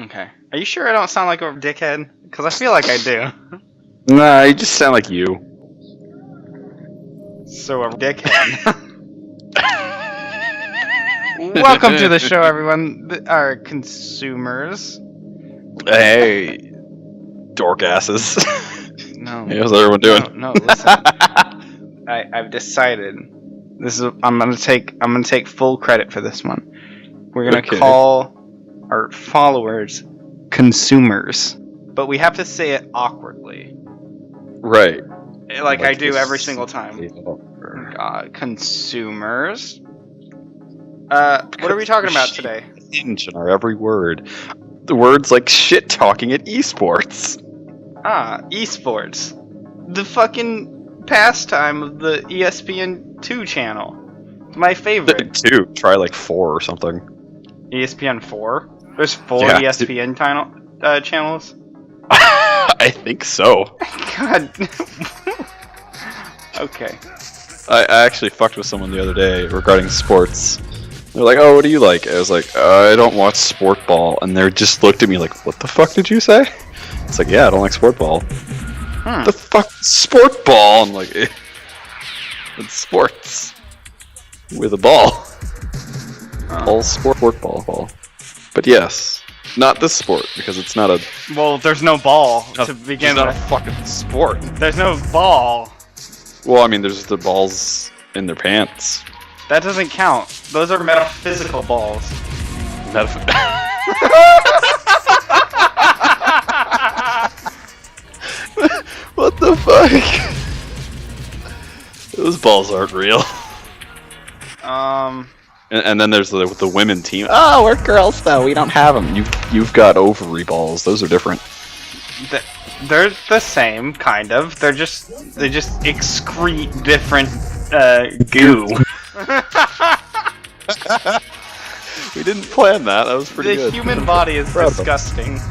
Okay. Are you sure I don't sound like a dickhead? Because I feel like I do. Nah, you just sound like you. So a dickhead. Welcome to the show, everyone. Our consumers. Hey, dork asses. No. Hey, how's everyone doing? No, listen. I've decided. I'm gonna take full credit for this one. We're gonna call our followers consumers, but we have to say it awkwardly. Right. Like I do every single time. Consumers. What are we talking about today? Hinge in our every word. The words like shit talking at esports. Esports. The fucking pastime of the ESPN2 channel. My favorite. 2. Try like 4 or something. ESPN 4? There's 4 Yeah, ESPN channels? I think so. God. Okay. I actually fucked with someone the other day regarding sports. They're like, "Oh, what do you like?" I was like, "I don't watch sport ball," and they just looked at me like, "What the fuck did you say?" It's like, "Yeah, I don't like sport ball." The fuck, sport ball? I'm like, it's sports with a ball. All sport ball. But yes, not this sport because it's not a. Well, there's no ball to begin with. It's not a fucking sport. There's no ball. Well, I mean, there's the balls in their pants. That doesn't count. Those are metaphysical balls. What the fuck? Those balls aren't real. And then there's the women team. Oh, we're girls though. We don't have them. You've got ovary balls. Those are different. They're the same, kind of. They just excrete different goo. We didn't plan that. That was pretty good. The human body is disgusting.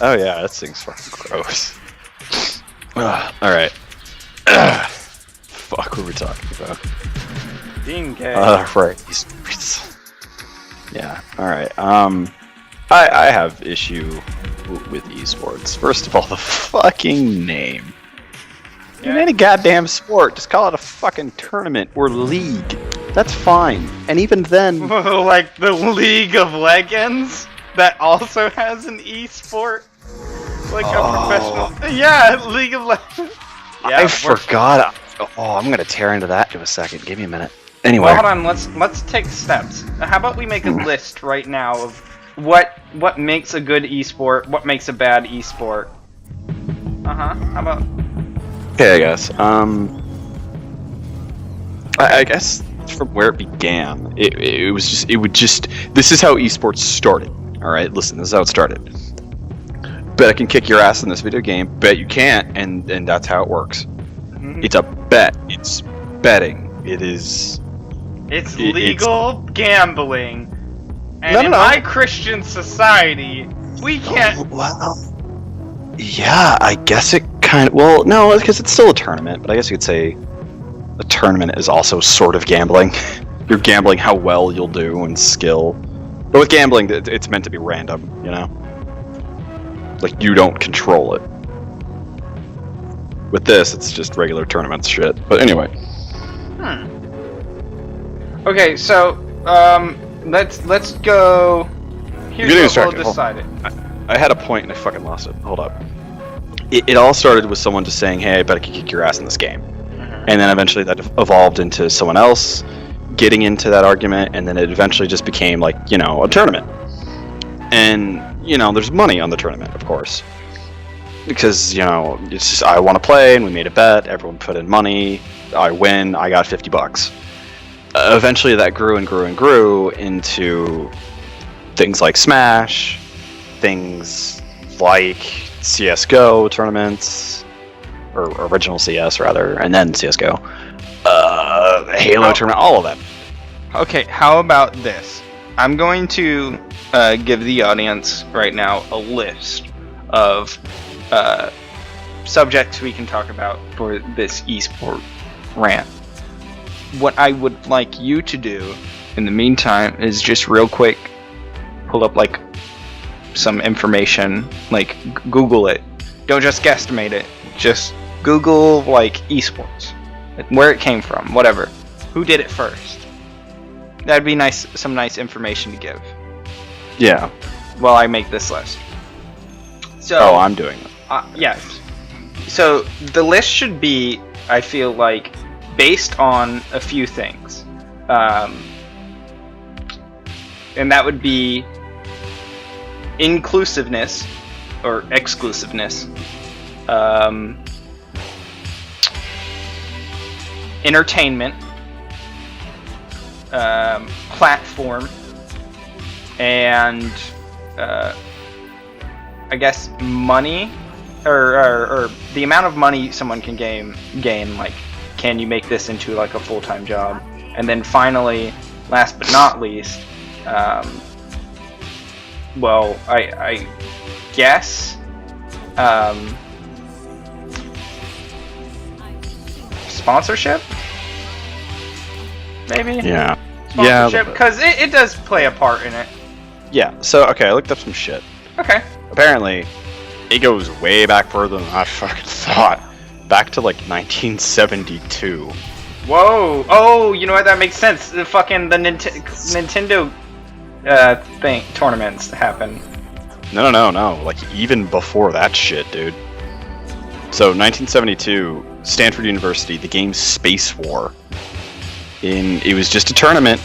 Oh yeah, that thing's fucking gross. Alright. Fuck, what were we talking about? Being gay. Right. Yeah, alright. I have issue with esports. First of all, the fucking name. Yeah. It ain't a goddamn sport. Just call it a fucking tournament or league. That's fine. And even then... like the League of Legends? That also has an esport? Like a professional... Yeah, League of Legends. Yeah, I forgot. Oh, I'm gonna tear into that in a second. Give me a minute. Anyway. Well, hold on. Let's take steps. How about we make a list right now of what makes a good esport, what makes a bad esport? How about... Okay, I guess. I guess from where it began, it would just. This is how esports started. All right, listen. This is how it started. Bet I can kick your ass in this video game. Bet you can't, and that's how it works. Mm-hmm. It's a bet. It's betting. It is. It's legal gambling. And in my Christian society, we can't. Well, yeah, I guess it kind of. Well, no, because it's still a tournament. But I guess you could say a tournament is also sort of gambling. You're gambling how well you'll do and skill. But with gambling, it's meant to be random, you know? Like, you don't control it. With this, it's just regular tournament shit. But anyway. Okay, so, let's go. Here's what we'll decide it. I had a point and I fucking lost it. Hold up. It all started with someone just saying, "Hey, I bet I can kick your ass in this game," and then eventually that evolved into someone else getting into that argument, and then it eventually just became like, you know, a tournament. And you know, there's money on the tournament, of course, because you know, it's just I want to play, and we made a bet. Everyone put in money. I win. I got $50. Eventually, that grew and grew and grew into things like Smash, things like CSGO tournaments, or original CS rather, and then CSGO, Halo tournament, all of them. Okay, how about this? I'm going to give the audience right now a list of subjects we can talk about for this esport rant. What I would like you to do in the meantime is just real quick pull up like some information, like Google it. Don't just guesstimate it. Just Google like esports, where it came from, whatever. Who did it first? That'd be nice. Some nice information to give. Yeah. While I make this list. So. Oh, I'm doing it. Yes. So the list should be, I feel like, based on a few things, and that would be inclusiveness or exclusiveness, entertainment, platform, and I guess money, or the amount of money someone can gain. Like, can you make this into like a full-time job? And then finally, last but not least, well, I guess sponsorship, maybe. Yeah. Sponsorship, because it does play a part in it. Yeah. So okay, I looked up some shit. Okay. Apparently, it goes way back further than I fucking thought. Back to like 1972. Whoa! Oh, you know what? That makes sense. The Nintendo thing tournaments happen. No. Like even before that shit, dude. So 1972, Stanford University, the game Space War. It was just a tournament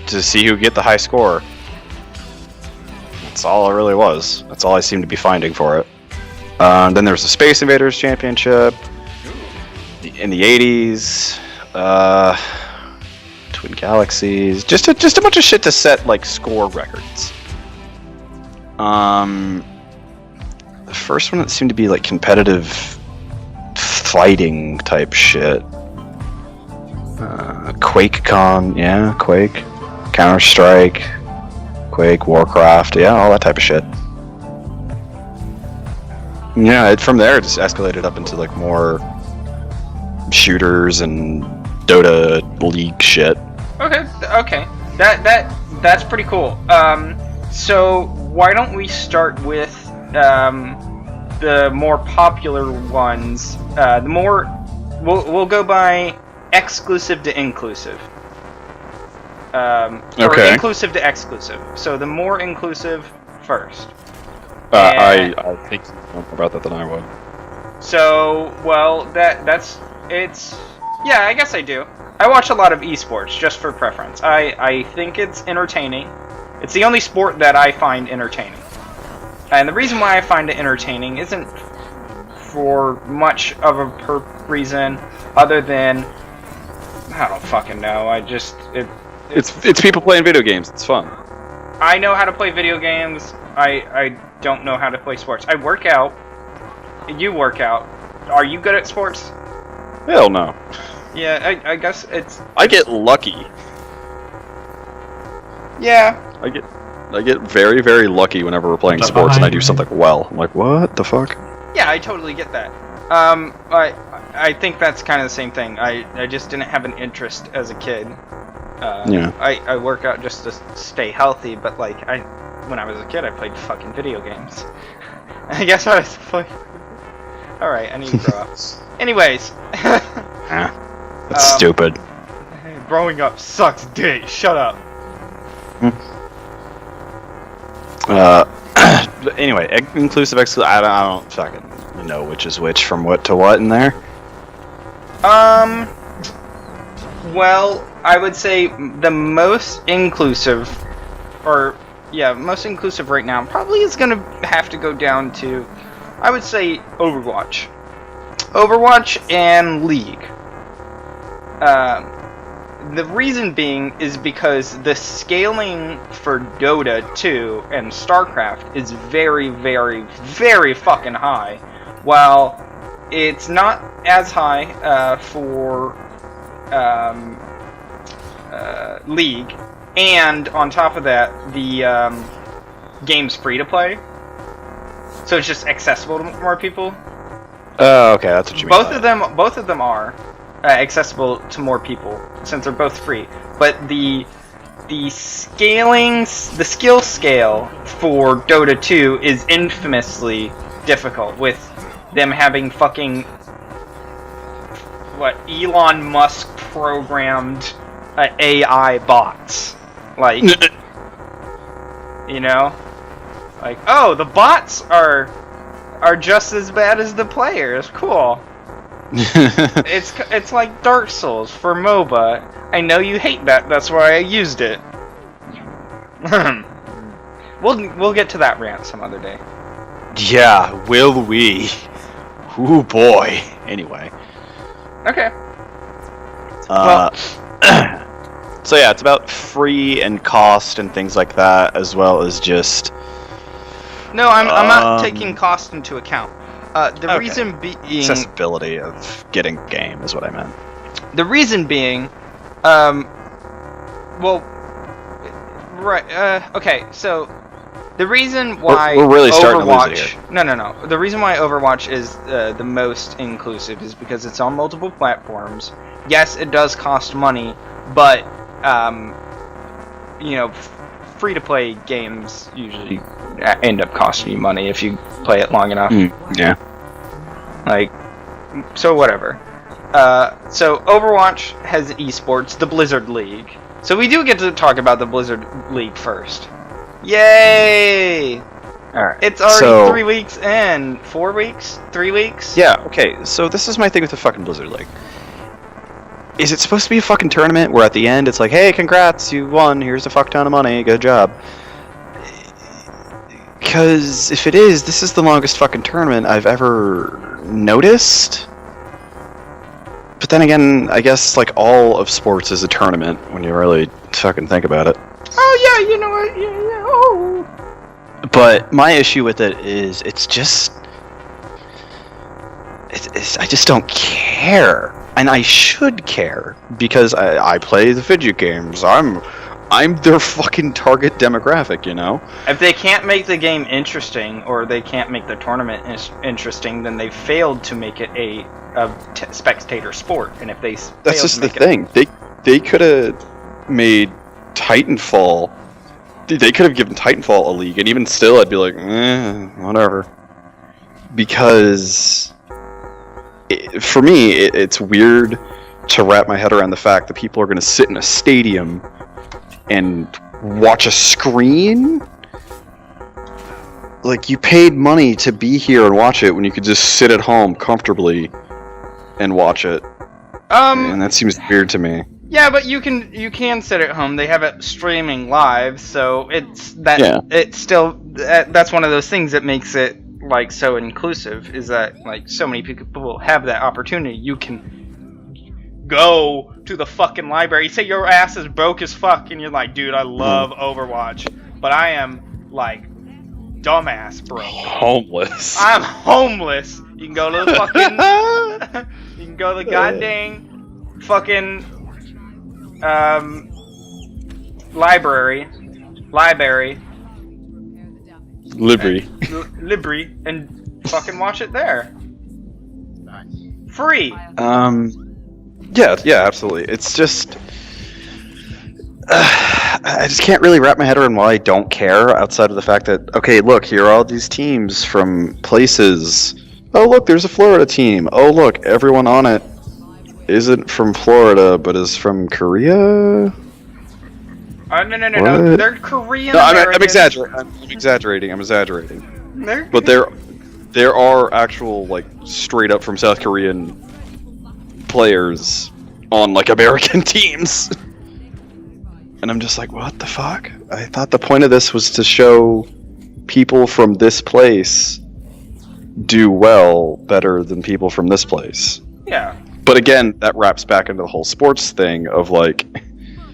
to see who could get the high score. That's all it really was. That's all I seem to be finding for it. Then there was the Space Invaders Championship in the 80s. Twin Galaxies. Just a bunch of shit to set like score records. The first one that seemed to be like competitive fighting type shit. QuakeCon, yeah, Quake, Counter-Strike, Quake, Warcraft, yeah, all that type of shit. Yeah, from there it just escalated up into like more shooters and Dota League shit. Okay, that's pretty cool. So why don't we start with the more popular ones? We'll go by exclusive to inclusive. Or inclusive to exclusive. So the more inclusive first. I think you know more about that than I would. So, well, it's... Yeah, I guess I do. I watch a lot of esports, just for preference. I think it's entertaining. It's the only sport that I find entertaining. And the reason why I find it entertaining isn't for much of a reason other than... I don't fucking know. It's people playing video games. It's fun. I know how to play video games. I don't know how to play sports. I work out. You work out. Are you good at sports? Hell no. Yeah, I guess it's... I get lucky. Yeah. I get very, very lucky whenever we're playing sports and I do something well. I'm like, what the fuck? Yeah, I totally get that. I think that's kind of the same thing. I just didn't have an interest as a kid. Yeah. I work out just to stay healthy, but like when I was a kid, I played fucking video games. I guess I was like, all right, I need to grow up. Anyways. That's stupid. Growing up sucks dick. Shut up. Anyway, inclusive, exclusive. I don't fucking know which is which from what to what in there. Well, I would say the most inclusive, most inclusive right now probably is gonna have to go down to, I would say, Overwatch and League. The reason being is because the scaling for Dota 2 and StarCraft is very, very, very fucking high, while it's not as high for League, and on top of that, the game's free to play, so it's just accessible to more people. Oh, okay, that's what you mean. Both of them are accessible to more people since they're both free. But the skill scale for Dota 2 is infamously difficult, with them having fucking Elon Musk programmed AI bots, like like, oh, the bots are just as bad as the players. Cool. It's like Dark Souls for MOBA. I know you hate that. That's why I used it. We'll get to that rant some other day. Yeah, will we? Ooh boy. Anyway. Okay. So yeah, it's about free and cost and things like that, as well as just. No, I'm not taking cost into account. The reason being accessibility of getting game is what I meant. The reason being, okay, so the reason why we're really starting Overwatch, to lose it here. No. The reason why Overwatch is the most inclusive is because it's on multiple platforms. Yes, it does cost money, but free-to-play games usually end up costing you money if you play it long enough. Yeah. Like, so whatever. So Overwatch has esports, the Blizzard League. So we do get to talk about the Blizzard League first. Yay! Alright. It's already 3 weeks in. 4 weeks? 3 weeks? Yeah, okay, so this is my thing with the fucking Blizzard League. Is it supposed to be a fucking tournament where at the end it's like, hey, congrats, you won, here's a fuck ton of money, good job? Because if it is, this is the longest fucking tournament I've ever noticed. But then again, I guess like all of sports is a tournament when you really fucking think about it. Oh yeah, you know what? Yeah. Oh. But my issue with it is it's just I just don't care, and I should care because I play the video games. I'm their fucking target demographic, you know? If they can't make the game interesting, or they can't make the tournament interesting, then they failed to make it a spectator sport. And if they that's just the thing. They could have made Titanfall. They could have given Titanfall a league, and even still, I'd be like, whatever. Because for me, it's weird to wrap my head around the fact that people are going to sit in a stadium and watch a screen. Like, you paid money to be here and watch it when you could just sit at home comfortably and watch it. And that seems weird to me. Yeah, but you can sit at home. They have it streaming live, so it's still that's one of those things that makes it like so inclusive, is that like so many people have that opportunity. You can go to the fucking library. Say your ass is broke as fuck, and you're like, dude, I love Overwatch, but I am like dumbass broke. Homeless. I'm homeless. You can go to the fucking you can go to the goddamn fucking library, and fucking watch it there. Free. Yeah, absolutely. It's just I just can't really wrap my head around why I don't care, outside of the fact that, okay, look, here are all these teams from places. Oh, look, there's a Florida team. Oh, look, everyone on it isn't from Florida, but is from Korea? No. They're Korean. No, I'm exaggerating. But there are actual, like, straight up from South Korean players on, like, American teams. And I'm just like, what the fuck? I thought the point of this was to show people from this place do well better than people from this place. Yeah. But again, that wraps back into the whole sports thing of, like,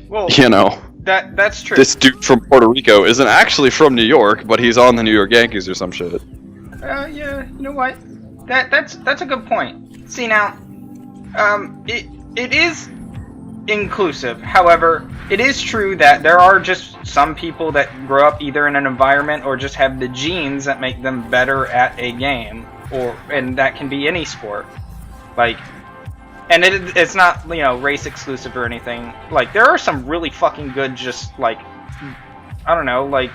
well, you know, that's true. This dude from Puerto Rico isn't actually from New York, but he's on the New York Yankees or some shit. Yeah, you know what? That's a good point. See, now, it is inclusive. However, it is true that there are just some people that grow up either in an environment or just have the genes that make them better at a game, and that can be any sport. Like, And it's not, you know, race exclusive or anything. Like, there are some really fucking good, just like, I don't know, like,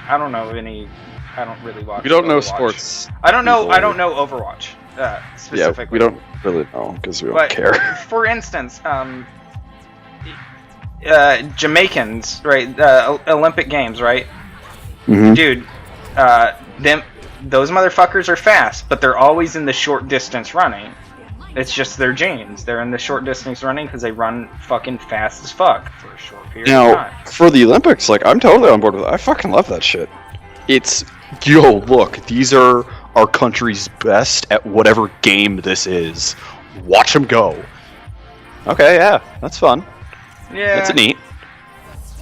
I don't know any. I don't really watch. We don't know Overwatch. sports. I don't know. I don't know Overwatch specifically. Yeah, we don't really know because we don't care. For instance, Jamaicans, right? Olympic Games, right? Mm-hmm. Dude, those motherfuckers are fast, but they're always in the short distance running. It's just their genes. They're in the short distance running because they run fucking fast as fuck for a short period of time. Now, for the Olympics, like, I'm totally on board with it. I fucking love that shit. It's, yo, look, these are our country's best at whatever game this is. Watch them go. Okay, yeah, that's fun. Yeah. That's neat.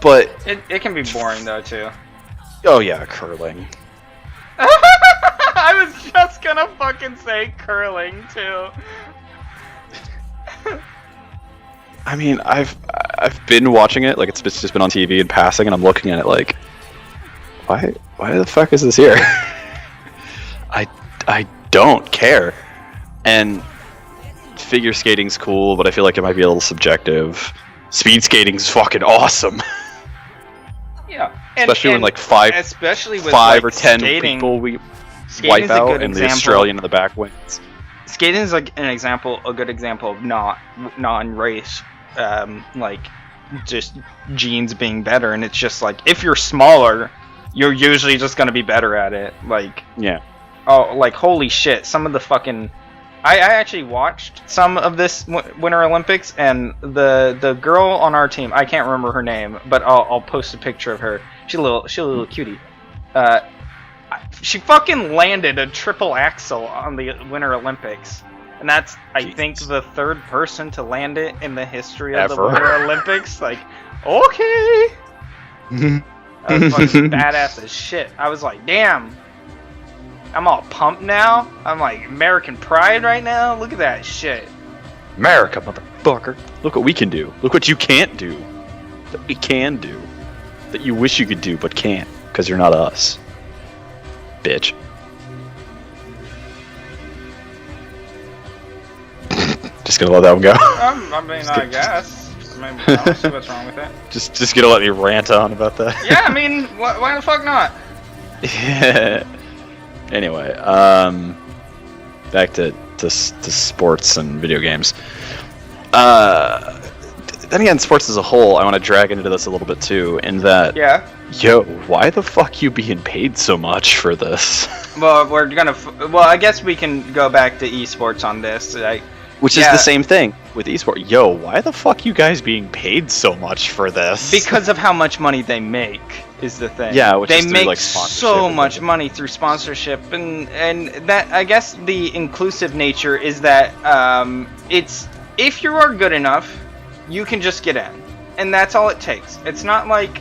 But... It can be boring, though, too. Oh, yeah, curling. I was just gonna fucking say curling, too. I mean, I've been watching it, like, it's just been on TV and passing, and I'm looking at it like, why the fuck is this here? I don't care. And figure skating's cool, but I feel like it might be a little subjective. Speed skating's fucking awesome. Yeah. Especially when like five or 10 people we wipe out and the Australian in the back wins. Skating is like a good example of non-race, like just genes being better, and it's just like if you're smaller, you're usually just gonna be better at it. Like, yeah. Oh, like holy shit! Some of the fucking, I actually watched some of this Winter Olympics, and the girl on our team, I can't remember her name, but I'll post a picture of her. She's a little cutie. She fucking landed a triple axel on the Winter Olympics. And that's, I think, the third person to land it in the history of the Winter Olympics. Like, okay. That was fucking badass as shit. I was like, damn. I'm all pumped now. I'm like, American pride right now. Look at that shit. America, motherfucker. Look what we can do. Look what you can't do. That we can do. That you wish you could do, but can't. Because you're not us. Bitch. Just gonna let that one go. I guess. I mean, I don't see what's wrong with that. Just gonna let me rant on about that. Yeah, I mean, why the fuck not? Yeah. Anyway, back to sports and video games. Then again, sports as a whole, I want to drag into this a little bit too, in that, yo, why the fuck you being paid so much for this? Well, I guess we can go back to esports on this. Which is the same thing with esports. Yo, why the fuck you guys being paid so much for this? Because of how much money they make is the thing. Yeah, which they is through, make like, sponsorship so much money through sponsorship, and that, I guess the inclusive nature is that it's, if you are good enough, you can just get in, and that's all it takes. It's not like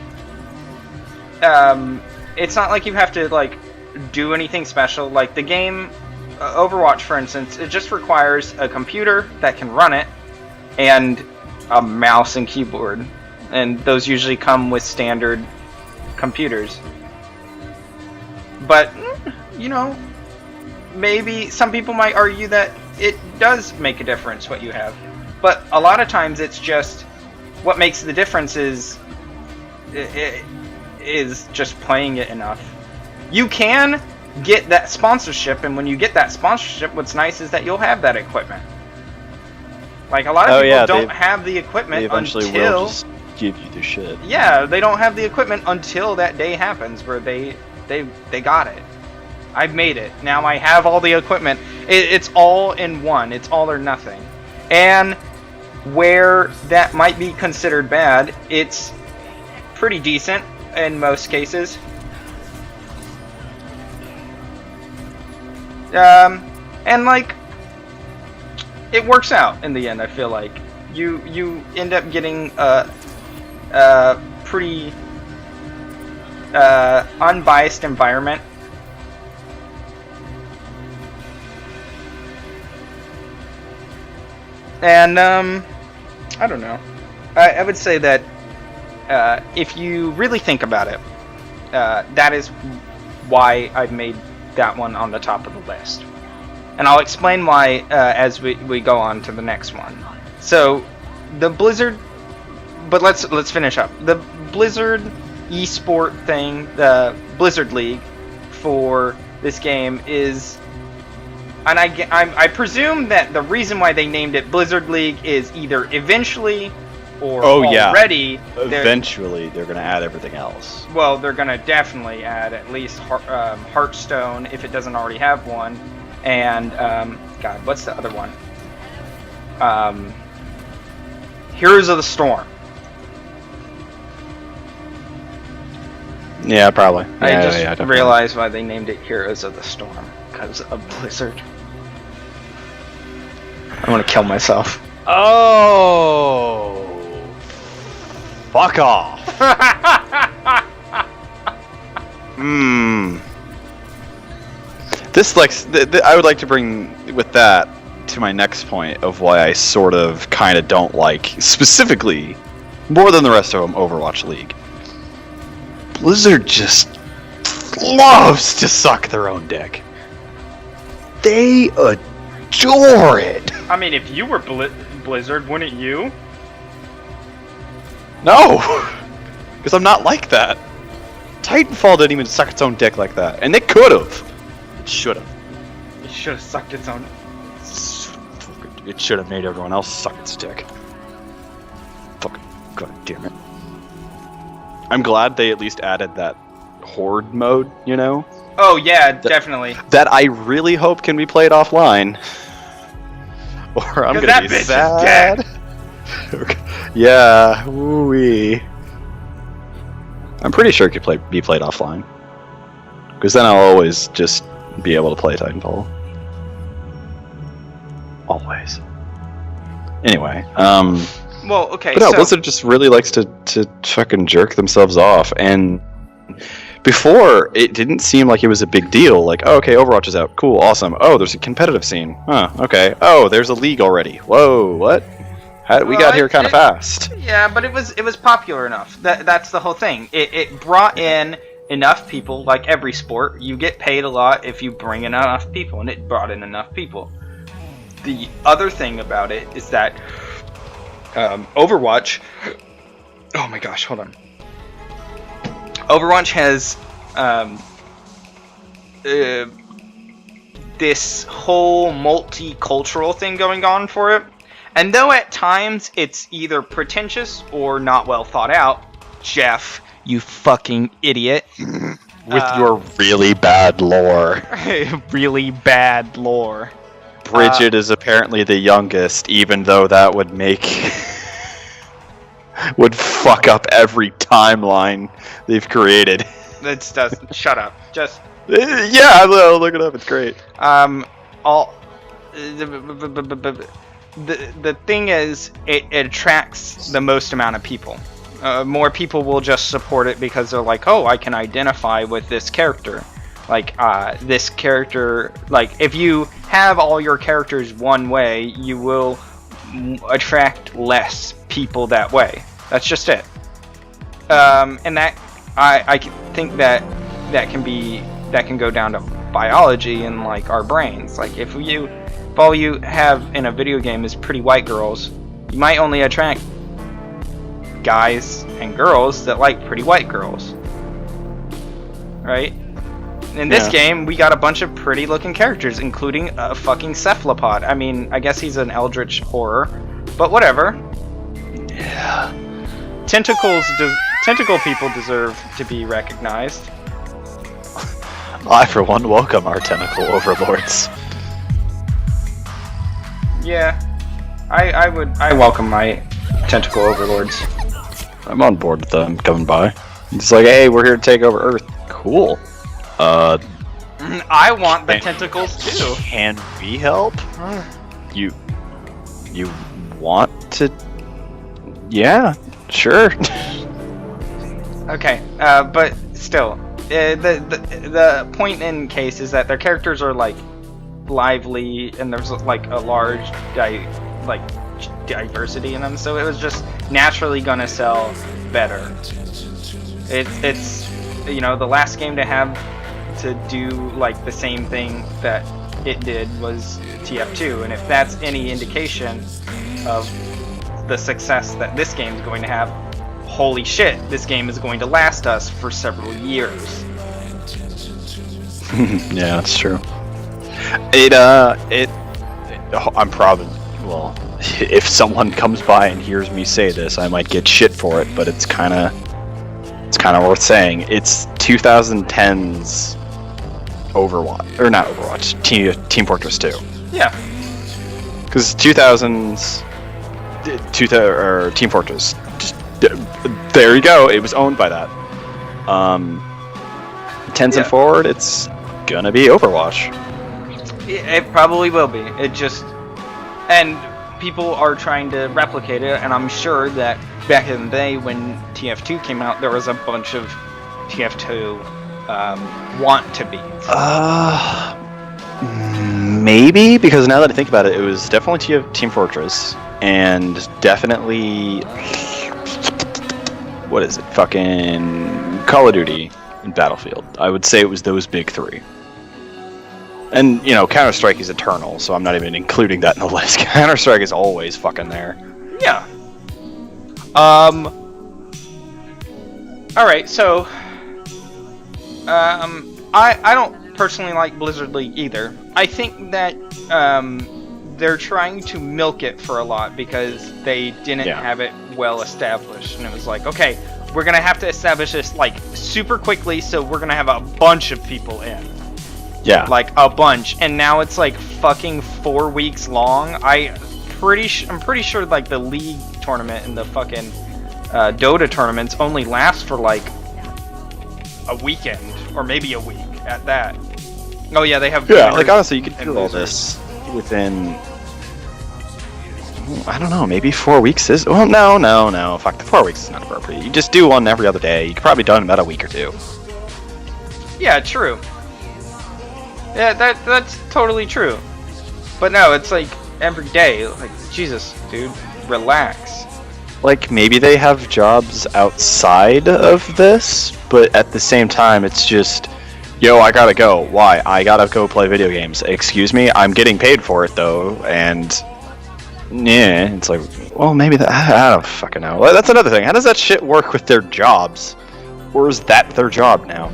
you have to like do anything special. Like the game Overwatch, for instance, it just requires a computer that can run it and a mouse and keyboard, and those usually come with standard computers. But you know, maybe some people might argue that it does make a difference what you have. But a lot of times it's just, what makes the difference is just playing it enough. You can get that sponsorship, and when you get that sponsorship, what's nice is that you'll have that equipment. Like, a lot of people don't have the equipment until... They eventually will just give you the shit. Yeah, they don't have the equipment until that day happens where they got it. I've made it. Now I have all the equipment. It's all in one. It's all or nothing. And where that might be considered bad, it's pretty decent in most cases. And like, it works out in the end. I feel like you end up getting a pretty unbiased environment. And I don't know. I would say that if you really think about it, that is why I've made that one on the top of the list. and I'll explain why as we go on to the next one. So, the Blizzard, but let's finish up. The Blizzard esport thing, the Blizzard League for this game is, and I presume that the reason why they named it Blizzard League is either eventually or already. Eventually, they're going to add everything else. Well, they're going to definitely add at least Hearthstone if it doesn't already have one, and God, what's the other one? Heroes of the Storm. Yeah, probably. I just realized why they named it Heroes of the Storm, because of Blizzard. I want to kill myself. Oh, fuck off. This I would like to bring with that to my next point of why I sort of kind of don't like, specifically more than the rest of them, Overwatch League. Blizzard just loves to suck their own dick. They adore it. I mean, if you were Blizzard, wouldn't you? No, because I'm not like that. Titanfall didn't even suck its own dick like that, and they could have. It should have. It should have sucked its own. It should have made everyone else suck its dick. Fucking god damn it. I'm glad they at least added that horde mode, you know? Oh yeah, definitely. That I really hope can be played offline. Or I'm gonna be sad. Yeah, woo-wee. I'm pretty sure it could be played offline. Because then I'll always just be able to play Titanfall. Always. Anyway, well, okay, but no, Blizzard just really likes to fucking jerk themselves off, and before, it didn't seem like it was a big deal. Like, oh, okay, Overwatch is out. Cool, awesome. Oh, there's a competitive scene. Huh, okay. Oh, there's a league already. Whoa, what? We got here kind of fast. Yeah, but it was popular enough. That's the whole thing. It brought in enough people, like every sport. You get paid a lot if you bring in enough people, and it brought in enough people. The other thing about it is that Overwatch... Oh my gosh, hold on. Overwatch has this whole multicultural thing going on for it. And though at times it's either pretentious or not well thought out, Jeff, you fucking idiot. With your really bad lore. Really bad lore. Bridget is apparently the youngest, even though that would would fuck up every timeline they've created. It doesn't. Shut up. Just. Yeah, I'll look it up. It's great. The thing is, it attracts the most amount of people. More people will just support it because they're like, oh, I can identify with this character. Like, this character, like, if you have all your characters one way, you will attract less people that way. That's just it. And that, I think that can go down to biology and, like, our brains. Like, if all you have in a video game is pretty white girls, you might only attract guys and girls that like pretty white girls. Right? In this game, we got a bunch of pretty looking characters, including a fucking cephalopod. I mean, I guess he's an eldritch horror, but whatever. Yeah. Tentacle people deserve to be recognized. I, for one, welcome our tentacle overlords. Yeah, I welcome my tentacle overlords. I'm on board with them coming by. It's like, hey, we're here to take over Earth. Cool. I want the tentacles too. Can we help? You want to? Yeah, sure. Okay, but still, the point in case is that their characters are like lively and there's like a large diversity in them, so it was just naturally gonna sell better. It's the last game to have to do like the same thing that it did was TF2, and if that's any indication of the success that this game is going to have, holy shit, this game is going to last us for several years. Yeah, that's true. I'm probably, well, if someone comes by and hears me say this, I might get shit for it, but it's kind of worth saying. It's 2010's Overwatch, or not Overwatch, Team Fortress 2. Yeah. Because 2000's Team Fortress, just, there you go. It was owned by that. 10s and forward, it's gonna be Overwatch. It probably will be. It just, and people are trying to replicate it, and I'm sure that back in the day when TF2 came out, there was a bunch of TF2 want to be. Maybe, because now that I think about it, it was definitely Team Fortress, and definitely, what is it, fucking Call of Duty and Battlefield. I would say it was those big three. And, you know, Counter-Strike is eternal, so I'm not even including that in the list. Counter-Strike is always fucking there. Yeah. Alright, so... I don't personally like Blizzard League either. I think that, they're trying to milk it for a lot because they didn't have it well established. And it was like, okay, we're gonna have to establish this, like, super quickly, so we're gonna have a bunch of people in. Yeah. Like, a bunch. And now it's, like, fucking 4 weeks long. I'm pretty sure, like, the League tournament and the fucking Dota tournaments only last for, like, a weekend. Or maybe a week, at that. Oh, yeah, they have... Yeah, like, honestly, you could do all this within... I don't know, maybe 4 weeks is... Well, no. Fuck, the 4 weeks is not appropriate. You just do one every other day. You could probably do it in about a week or two. Yeah, true. Yeah, that's totally true. But no, it's like every day. Like, Jesus, dude, relax. Like, maybe they have jobs outside of this, but at the same time, it's just, yo, I gotta go. Why? I gotta go play video games. Excuse me? I'm getting paid for it, though, and... Yeah, it's like, well, maybe that... I don't fucking know. Well, that's another thing. How does that shit work with their jobs? Or is that their job now?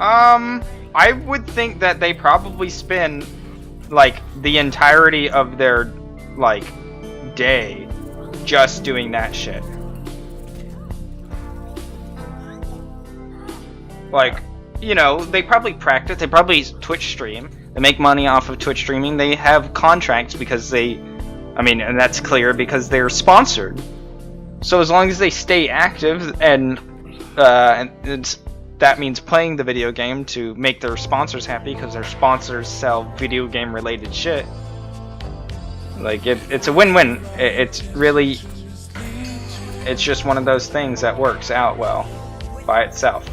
I would think that they probably spend, like, the entirety of their, like, day just doing that shit. Like, you know, they probably practice, they probably Twitch stream, they make money off of Twitch streaming, they have contracts because they, I mean, and that's clear because they're sponsored. So as long as they stay active and that means playing the video game to make their sponsors happy because their sponsors sell video game related shit. Like, it's a win-win. It's really, it's just one of those things that works out well by itself.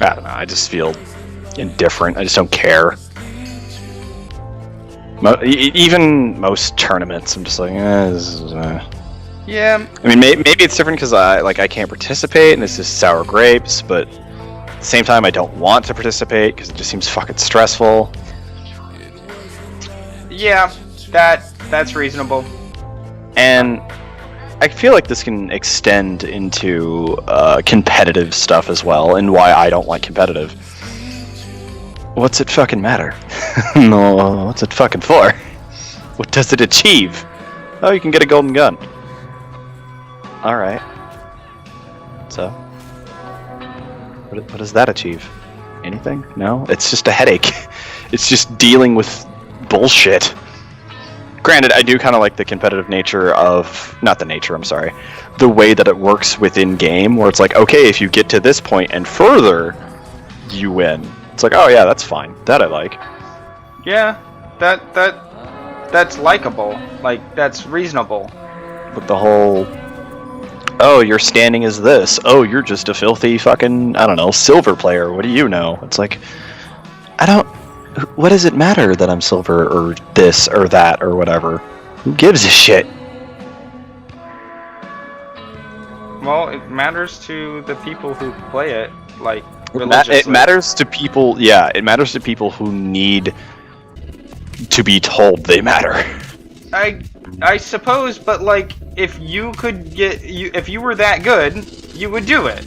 I don't know, I just feel indifferent. I just don't care. Even most tournaments, I'm just like, this is, Yeah. I mean, maybe it's different because I can't participate and it's just sour grapes, but at the same time, I don't want to participate because it just seems fucking stressful. Yeah, that's reasonable. And I feel like this can extend into competitive stuff as well, and why I don't like competitive. What's it fucking matter? No, what's it fucking for? What does it achieve? Oh, you can get a golden gun. Alright. So, what does that achieve? Anything? No? It's just a headache. It's just dealing with bullshit. Granted, I do kind of like the competitive nature of... Not the nature, I'm sorry. The way that it works within game, where it's like, okay, if you get to this point and further, you win. It's like, oh yeah, that's fine. That I like. Yeah, that's likable. Like, that's reasonable. But the whole... Oh, your standing is this. Oh, you're just a filthy fucking, I don't know, silver player. What do you know? It's like, I don't... What does it matter that I'm silver or this or that or whatever? Who gives a shit? Well, it matters to the people who play it. Like, It matters to people. Yeah, it matters to people who need to be told they matter. I suppose, but like, if you could if you were that good, you would do it.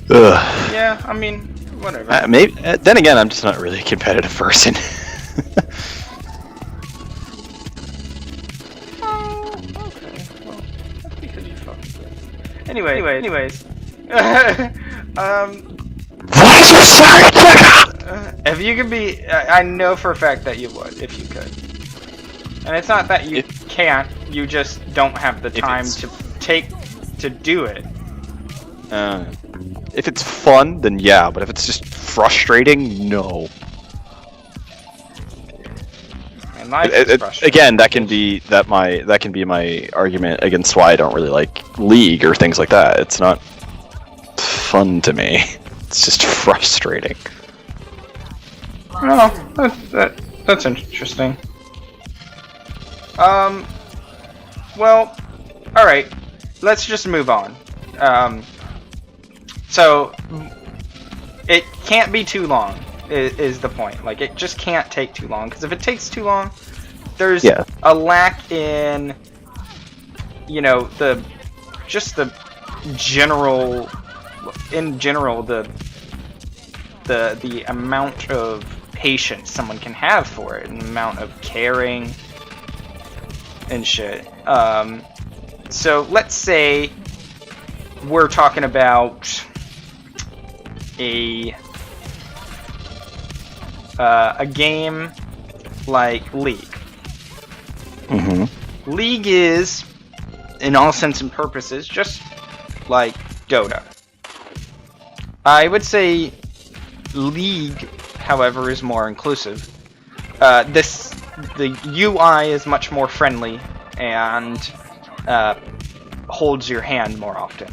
Ugh. Yeah, I mean, whatever. Maybe. Then again, I'm just not really a competitive person. Oh, okay. Well, that's because you fucking good. Anyways. What is your sorry? If you could be, I know for a fact that you would, if you could. And it's not that you can't, you just don't have the time to do it. If it's fun, then yeah, but if it's just frustrating, no. And life is frustrating. Again, that can be my argument against why I don't really like League or things like that. It's not fun to me. It's just frustrating. Oh, that's interesting. Well, alright. Let's just move on. So, it can't be too long, is the point. Like, it just can't take too long, because if it takes too long, there's a lack in, you know, the amount of patience someone can have for it, and the amount of caring and shit. So let's say we're talking about a game like League. Mm-hmm. League is, in all sense and purposes, just like Dota. I would say League, however, is more inclusive. The UI is much more friendly and holds your hand more often.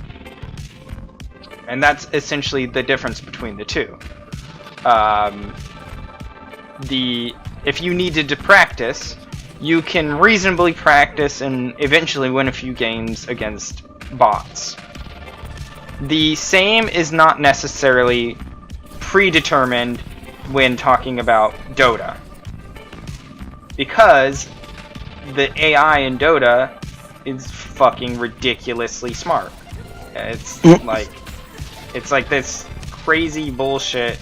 And that's essentially the difference between the two. If you needed to practice, you can reasonably practice and eventually win a few games against bots. The same is not necessarily predetermined when talking about Dota, because the AI in Dota is fucking ridiculously smart. It's like this crazy bullshit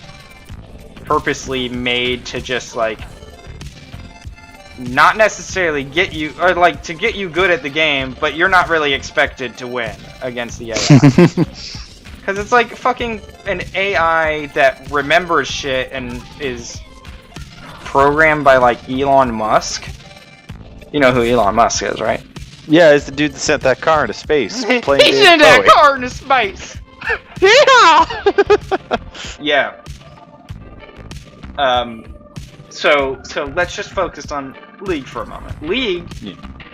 purposely made to just like not necessarily get you, or like to get you good at the game, but you're not really expected to win against the AI. Because it's like fucking an AI that remembers shit and is programmed by like Elon Musk. You know who Elon Musk is, right? Yeah, it's the dude that sent that car into space. He sent that car into space! Yeah! So let's just focus on League for a moment. League,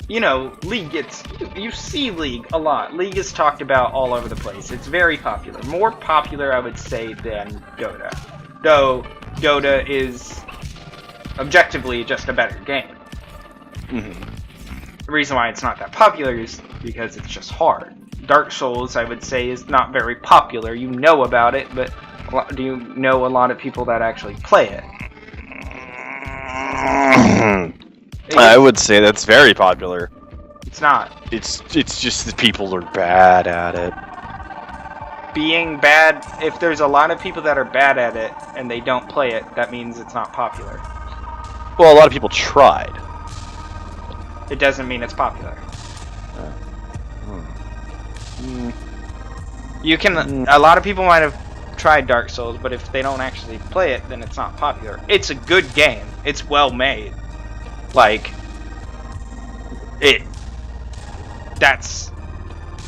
you know, League gets, you see League a lot. League is talked about all over the place. It's very popular. More popular, I would say, than Dota. Though Dota is objectively just a better game. Mm-hmm. The reason why it's not that popular is because it's just hard. Dark Souls, I would say, is not very popular. You know about it, but do you know a lot of people that actually play it? I would say that's very popular. It's not. It's just that people are bad at it. Being bad, if there's a lot of people that are bad at it and they don't play it, that means it's not popular. Well, a lot of people tried. It doesn't mean it's popular. You can. A lot of people might have tried Dark Souls, but if they don't actually play it, then it's not popular. It's a good game. It's well made. Like it. That's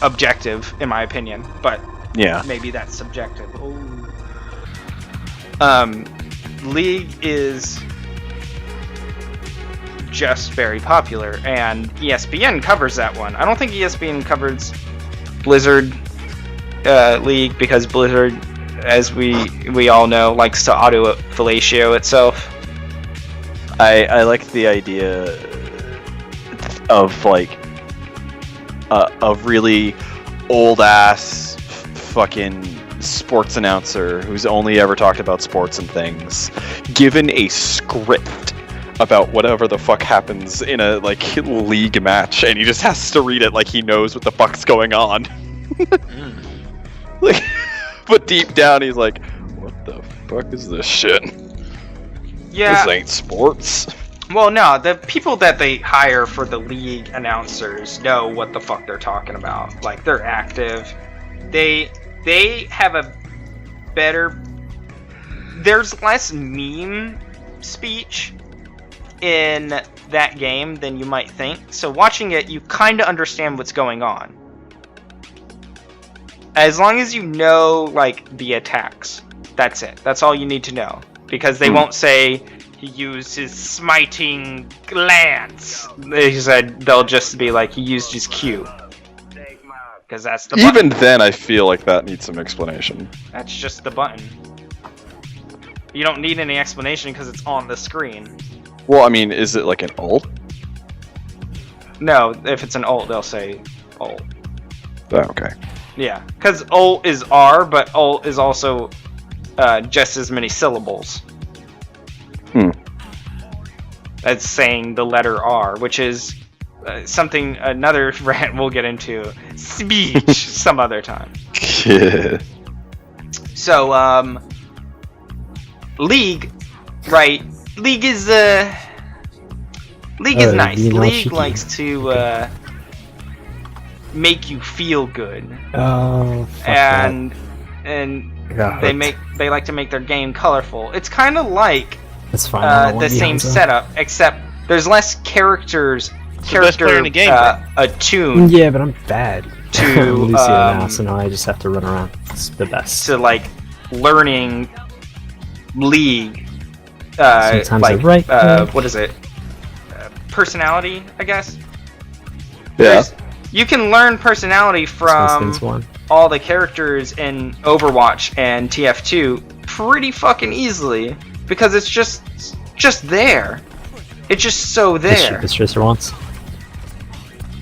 objective, in my opinion. But yeah, maybe that's subjective. League is just very popular, and ESPN covers that one. I don't think ESPN covers Blizzard League, because Blizzard, as we all know, likes to auto-fellatio itself. I like the idea of like a really old ass fucking sports announcer who's only ever talked about sports and things, given a script about whatever the fuck happens in a like league match, and he just has to read it like he knows what the fuck's going on. Like, but deep down he's like, what the fuck is this shit? Yeah. This ain't sports. Well, no, the people that they hire for the league announcers know what the fuck they're talking about. Like, they're active. They have a better... There's less meme speech in that game than you might think. So watching it, you kind of understand what's going on. As long as you know, like, the attacks. That's it. That's all you need to know. Because they won't say... He used his smiting glance. They'll just be like, he used his Q. Because that's the button. Even then, I feel like that needs some explanation. That's just the button. You don't need any explanation because it's on the screen. Well, I mean, is it like an ult? No, if it's an ult, they'll say ult. Oh, okay. Yeah, because ult is R, but ult is also just as many syllables. That's saying the letter R, which is another rant we'll get into. Speech some other time. So, League, right? League is nice. League likes to make you feel good. Oh, fuck and that. they like to make their game colorful. It's kind of like That's fine. the same setup, except there's less character in the game, right? attuned. Yeah, but I'm bad. To I'm Lucio now, so now I just have to run around. It's the best. To like learning League. Sometimes like I write. what is it? Personality, I guess. Yeah. You can learn personality from all the characters in Overwatch and TF2 pretty fucking easily because it's just there. It's just so there. It's just once.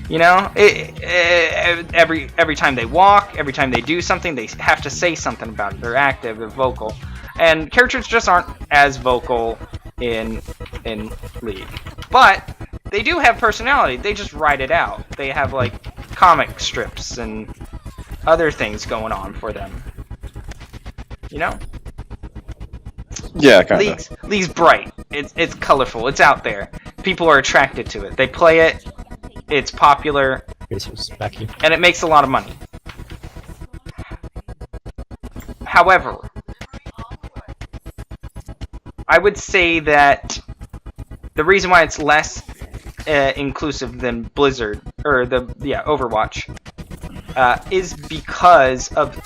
You know, every time they walk, every time they do something, they have to say something about it. They're active, they're vocal, and characters just aren't as vocal in League. But they do have personality. They just write it out. They have like comic strips and other things going on for them. You know? Yeah, kind of. League's bright. It's colorful. It's out there. People are attracted to it. They play it. It's popular. And it makes a lot of money. However, I would say that the reason why it's less inclusive than Blizzard or Overwatch is because of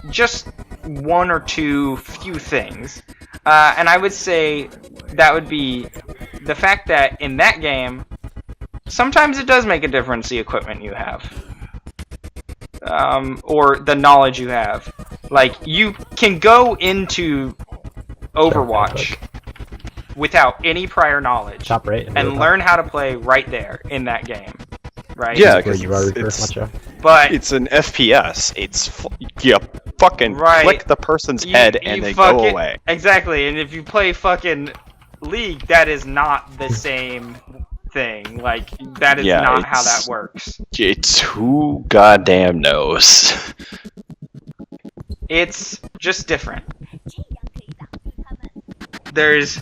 just one or two few things. And I would say that would be the fact that in that game, sometimes it does make a difference the equipment you have. Or the knowledge you have. Like, you can go into Overwatch without any prior knowledge and learn how to play right there in that game. Right? Yeah, because it's an FPS. It's you fucking click the person's head and they go away. Exactly, and if you play fucking League, that is not the same thing. Like, that is not how that works. It's who goddamn knows. It's just different. There's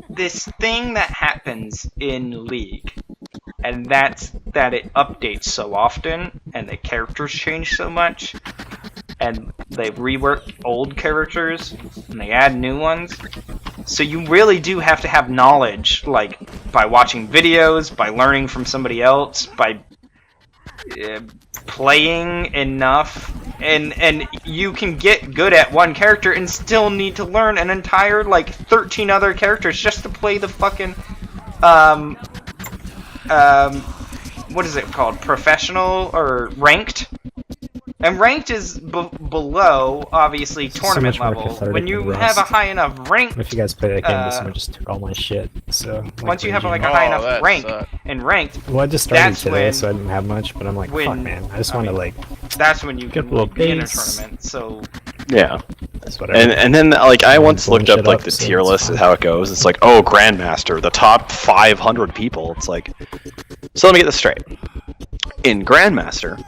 this thing that happens in League, and that's that it updates so often, and the characters change so much, and they rework old characters, and they add new ones. So you really do have to have knowledge, like, by watching videos, by learning from somebody else, by playing enough, and you can get good at one character and still need to learn an entire, like, 13 other characters just to play the fucking, what is it called? Professional or ranked? And ranked is below, obviously, tournament so much more level. cathartic When you than have a Rust. high enough rank, If you guys play that game, someone just took all my shit. So like, once you have like a raging. high enough that rank sucked. in ranked, Well, I just started that's today, when- so I didn't have much. But I'm like, fuck, man. I just want to like, that's when you Get can a little like, be in a base. tournament. So Yeah. that's whatever. And then like I once blowing looked up shit like up, the so tier it's list fine. of how it goes. It's like, oh, Grandmaster, the top 500 people. It's like, so let me get this straight. In Grandmaster,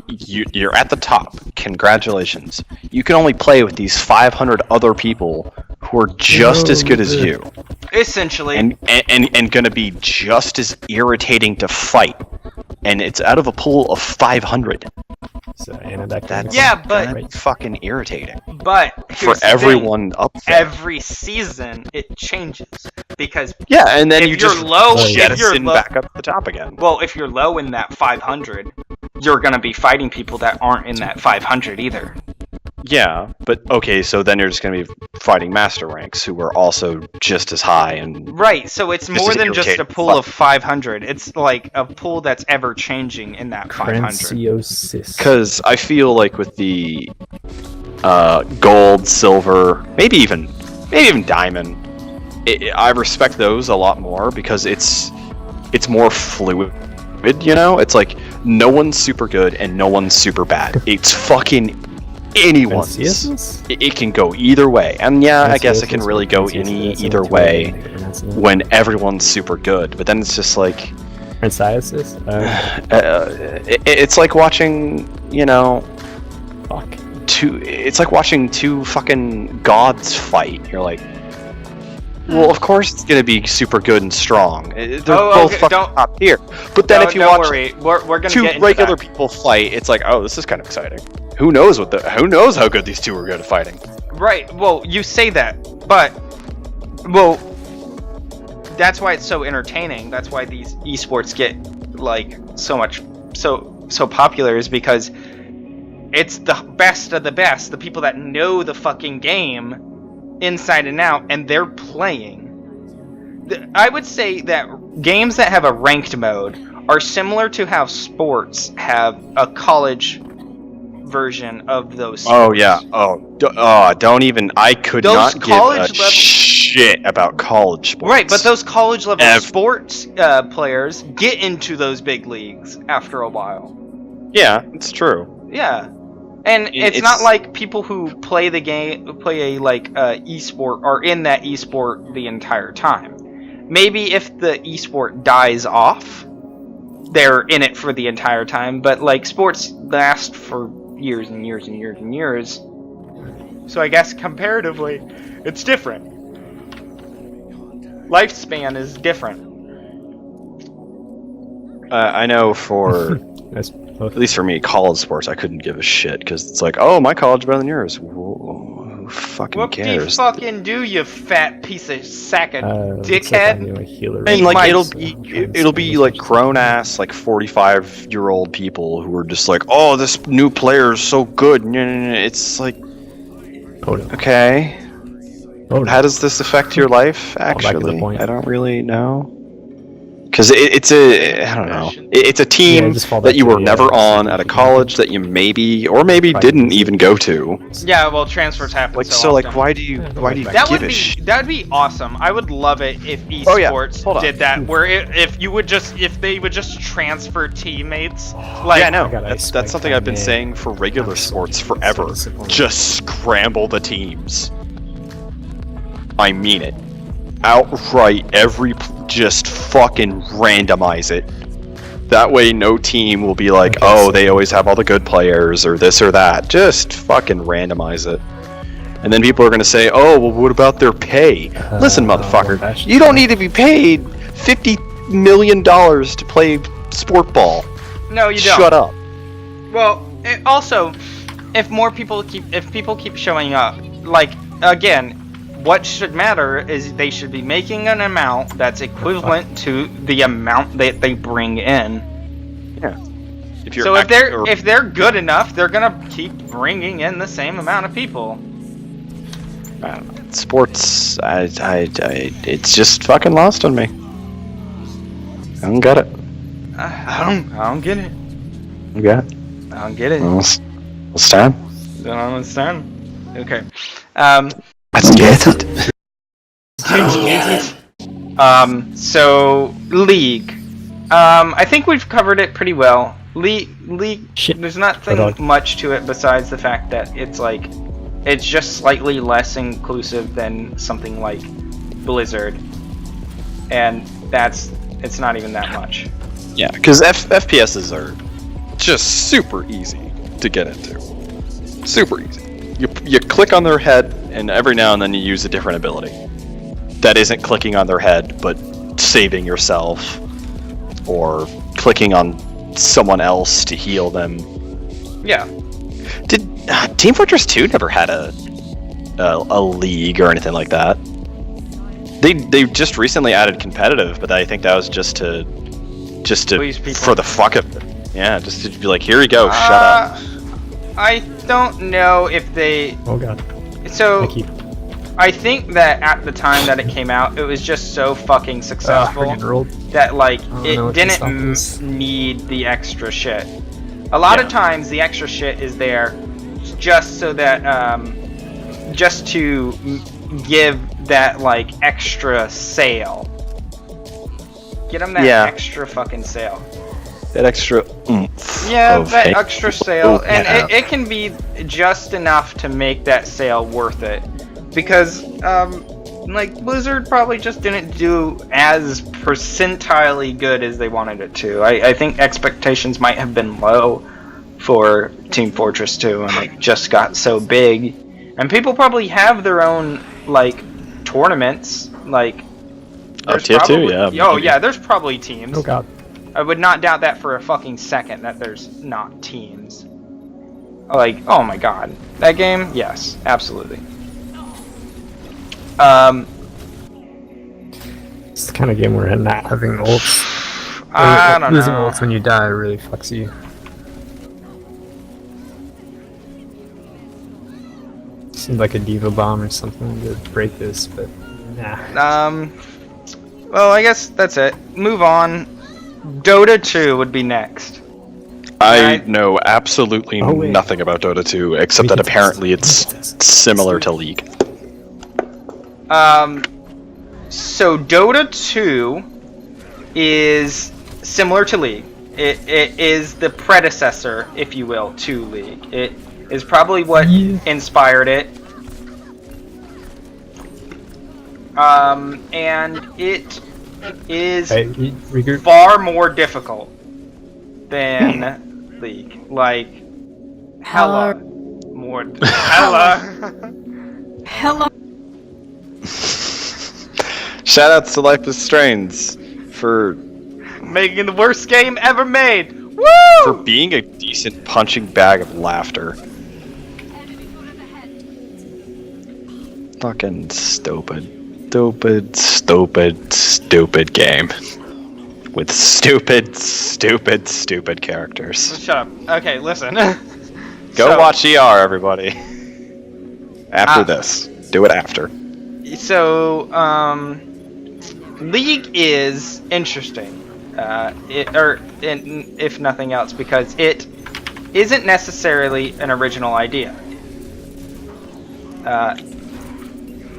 you're at the top. Congratulations. You can only play with these 500 other people who are just as good as you, essentially, and gonna be just as irritating to fight. And it's out of a pool of 500. So, and that That's Yeah, but- gonna be fucking irritating but for here's the thing. everyone up there. Every season it changes because Yeah, and then if you you're just low, if you're jettison low- back up to the top again. well, if you're low in that 500, you're gonna be fighting people that aren't in that 500 either. Yeah, but okay, so then you're just gonna be fighting master ranks who are also just as high and Right, so it's Just more to than just a irritate pool of 500. It's like a pool that's ever changing in that 500. Cranciosis. because I feel like with the gold, silver, maybe even diamond, I respect those a lot more because it's more fluid. You know, it's like no one's super good and no one's super bad. It's fucking anyone's. Cranciousness? It can go either way, and yeah, I guess it can really go Cranciosis, either that's way what you pronounce it. when everyone's super good. But then it's just like Cranciosis? it's like watching, you know, Fuck. it's like watching two fucking gods fight. You're like, well, of course it's gonna be super good and strong. They're both okay, fucking don't- top tier. But then if you don't watch worry, we're gonna two get into regular that. people fight, it's like, oh, this is kind of exciting. Who knows who knows how good these two are good at fighting? Right. Well, you say that, but well, that's why it's so entertaining. That's why these esports get like so popular, is because it's the best of the best. The people that know the fucking game inside and out, and they're playing. I would say that games that have a ranked mode are similar to how sports have a college version of those sports. Oh yeah. Don't even. I could Those not give college a level- shit about college sports. Right, but those college level Ev- sports players get into those big leagues after a while. Yeah, it's true. Yeah, and it's not like people who play the game, play a esport, are in that esport the entire time. Maybe if the esport dies off, they're in it for the entire time. But like sports last for years and years and years and years. So I guess comparatively, it's different. Lifespan is different. I know for That's at least for me, college sports, I couldn't give a shit because it's like, oh, my college better than yours. Who fucking What do you cares? fucking do, you fat piece of sack of looks like I'm dickhead? doing a healer I mean, right like now, it'll so be I'm trying to it'll be spend like as much grown ass like 45-year-old people who are just like, oh, this new player is so good. It's like, time. Oh no. okay, Oh no. how does this affect your life? back to the Actually, point. I don't really know. Because it's I don't know. It's a Yeah, team just fall that back you to were the, never on C3p at a college that you maybe or maybe Probably didn't easy. even go to. Yeah, well, transfers happen Like so like often. why do you That would give a be shit? that would be awesome. I would love it if Oh, yeah. esports Hold on. did that, where if they would just transfer teammates. Like, Yeah, no, I got ice that's spike something I've been on me. saying for regular I'm so- sports so forever. disappointed. Just scramble the teams. I mean it. Outright, just fucking randomize it. That way, no team will be like, Okay, oh, so- they always have all the good players or this or that. Just fucking randomize it. And then people are gonna say, oh, well, what about their pay? Listen, motherfucker, that's- you don't need to be paid $50 million to play sport ball. no, you don't. Shut up. Well, also, if people keep showing up, like again, what should matter is they should be making an amount that's equivalent to the amount that they bring in. If you're So or- if they're good enough, they're gonna keep bringing in the same amount of people. I don't know. Sports, it's just fucking lost on me. I don't get it. I don't get it. You got it? I don't get it. What's time? Don't understand. Okay. Let's get it. So League. I think we've covered it pretty well. League. Shit. There's nothing much to it besides the fact that it's just slightly less inclusive than something like Blizzard, and it's not even that much. Yeah, because FPSs are just super easy to get into. Super easy. You click on their head, and every now and then you use a different ability. That isn't clicking on their head, but saving yourself, or clicking on someone else to heal them. Yeah. Did Team Fortress 2 never had a league or anything like that? They just recently added competitive, but I think that was just to for the fuck of it. Yeah, just to be like, here you go, shut up. I don't know if they. Oh god. So I think that at the time that it came out, it was just so fucking successful that like it didn't need the extra shit. A lot of times the extra shit is there just so that just to give that like extra sale. Get them that extra fucking sale. That extra oomph. Yeah, that extra sale, and it can be just enough to make that sale worth it. Because, like, Blizzard probably just didn't do as percentilely good as they wanted it to. I think expectations might have been low for Team Fortress 2, and it just got so big. And people probably have their own, like, tournaments, like... Tier 2, yeah. Oh, yeah, there's probably teams. Oh, God. I would not doubt that for a fucking second, that there's not teams. Like, oh my god. That game? Yes, absolutely. It's the kind of game where not having ults. I don't losing know. ults when you die really fucks you. Seemed like a diva bomb or something to break this, but nah. Well, I guess that's it. Move on. Dota 2 would be next. I know absolutely nothing about Dota 2, except that apparently it's similar to League. So Dota 2 is similar to League. It is the predecessor, if you will, to League. It is probably what inspired it. And it is far more difficult than League. Like, hella more. Hella. Shoutouts to Life is Strange for making the worst game ever made. Woo! For being a decent punching bag of laughter. Fucking stupid game. With stupid characters. Shut up. Okay, listen. Go watch ER, everybody. After this. Do it after. So, League is interesting. If nothing else, because it isn't necessarily an original idea.